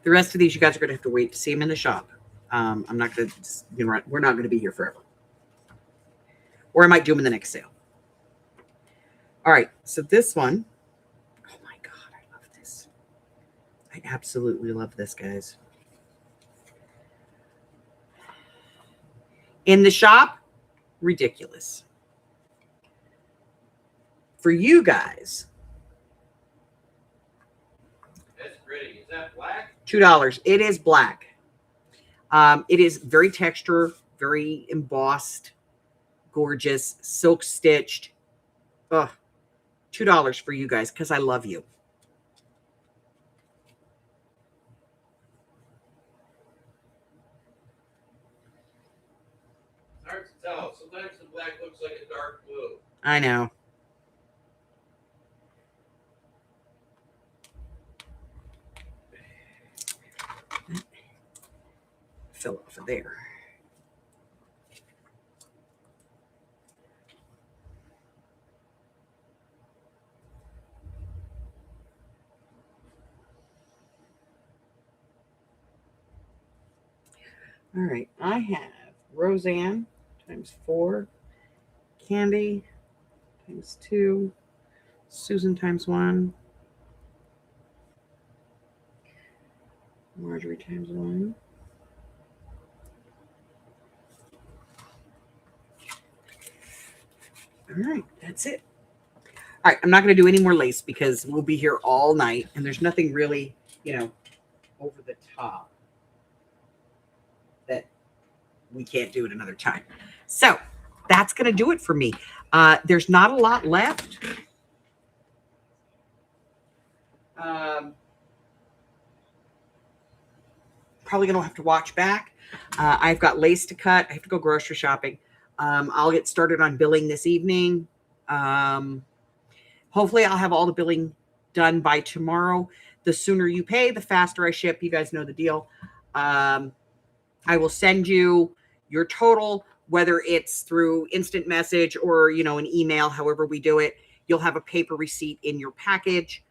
The rest of these, you guys are going to have to wait to see them in the shop. I'm not going to, we're not going to be here forever. Or I might do them in the next sale. All right. So this one, oh my God, I love this. I absolutely love this, guys. In the shop, ridiculous. For you guys, That's pretty. Is that black? $2. It is black. It is very texture, very embossed, gorgeous, silk stitched. Ugh, $2 for you guys because I love you. Hard to tell. Sometimes the black looks like a dark blue. I know. Fell off of there. All right, I have Roseanne times 4, Candy times 2, Susan times 1, Marjorie times 1. All right, that's it. All right, I'm not going to do any more lace because we'll be here all night and there's nothing really, over the top that we can't do at another time. So that's going to do it for me. There's not a lot left. Probably going to have to watch back. I've got lace to cut. I have to go grocery shopping. I'll get started on billing this evening. Hopefully I'll have all the billing done by tomorrow. The sooner you pay, the faster I ship. You guys know the deal. I will send you your total, whether it's through instant message or, an email, however we do it. You'll have a paper receipt in your package.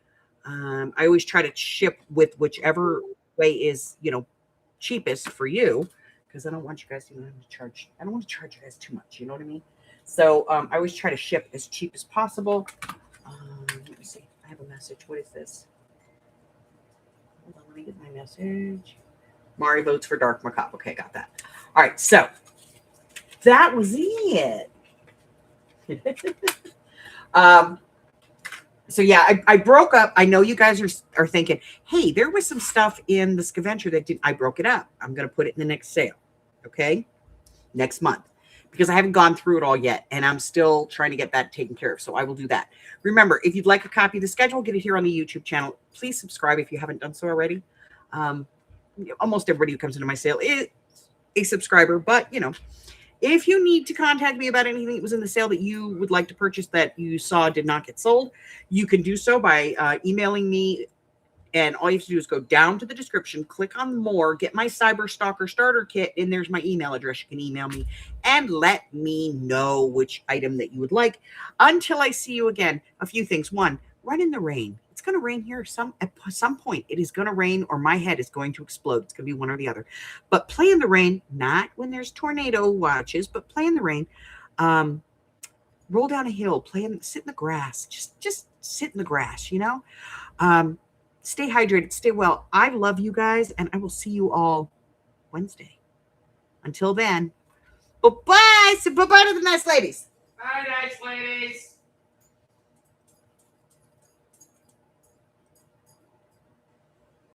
I always try to ship with whichever way is, cheapest for you, because I don't want you guys to charge. I don't want to charge you guys too much. You know what I mean? So I always try to ship as cheap as possible. Let me see. I have a message. What is this? Hold on. Let me get my message. Mari votes for Dark Macabre. Okay, got that. All right. So that was it. So yeah, I broke up. I know you guys are thinking, hey, there was some stuff in the scavenger that I broke it up. I'm going to put it in the next sale. Okay. Next month, because I haven't gone through it all yet. And I'm still trying to get that taken care of. So I will do that. Remember, if you'd like a copy of the schedule, get it here on the YouTube channel. Please subscribe if you haven't done so already. Almost everybody who comes into my sale is a subscriber, but if you need to contact me about anything that was in the sale that you would like to purchase that you saw did not get sold, you can do so by emailing me. And all you have to do is go down to the description, click on more, get my Cyber Stalker starter kit, and there's my email address. You can email me and let me know which item that you would like. Until I see you again, a few things. One, run in the rain. It's going to rain here at some point. It is going to rain or my head is going to explode. It's going to be one or the other. But play in the rain, not when there's tornado watches, but play in the rain. Roll down a hill, sit in the grass. Just sit in the grass, Stay hydrated, stay well. I love you guys, and I will see you all Wednesday. Until then, bye-bye. So bye-bye to the nice ladies. Bye, nice ladies.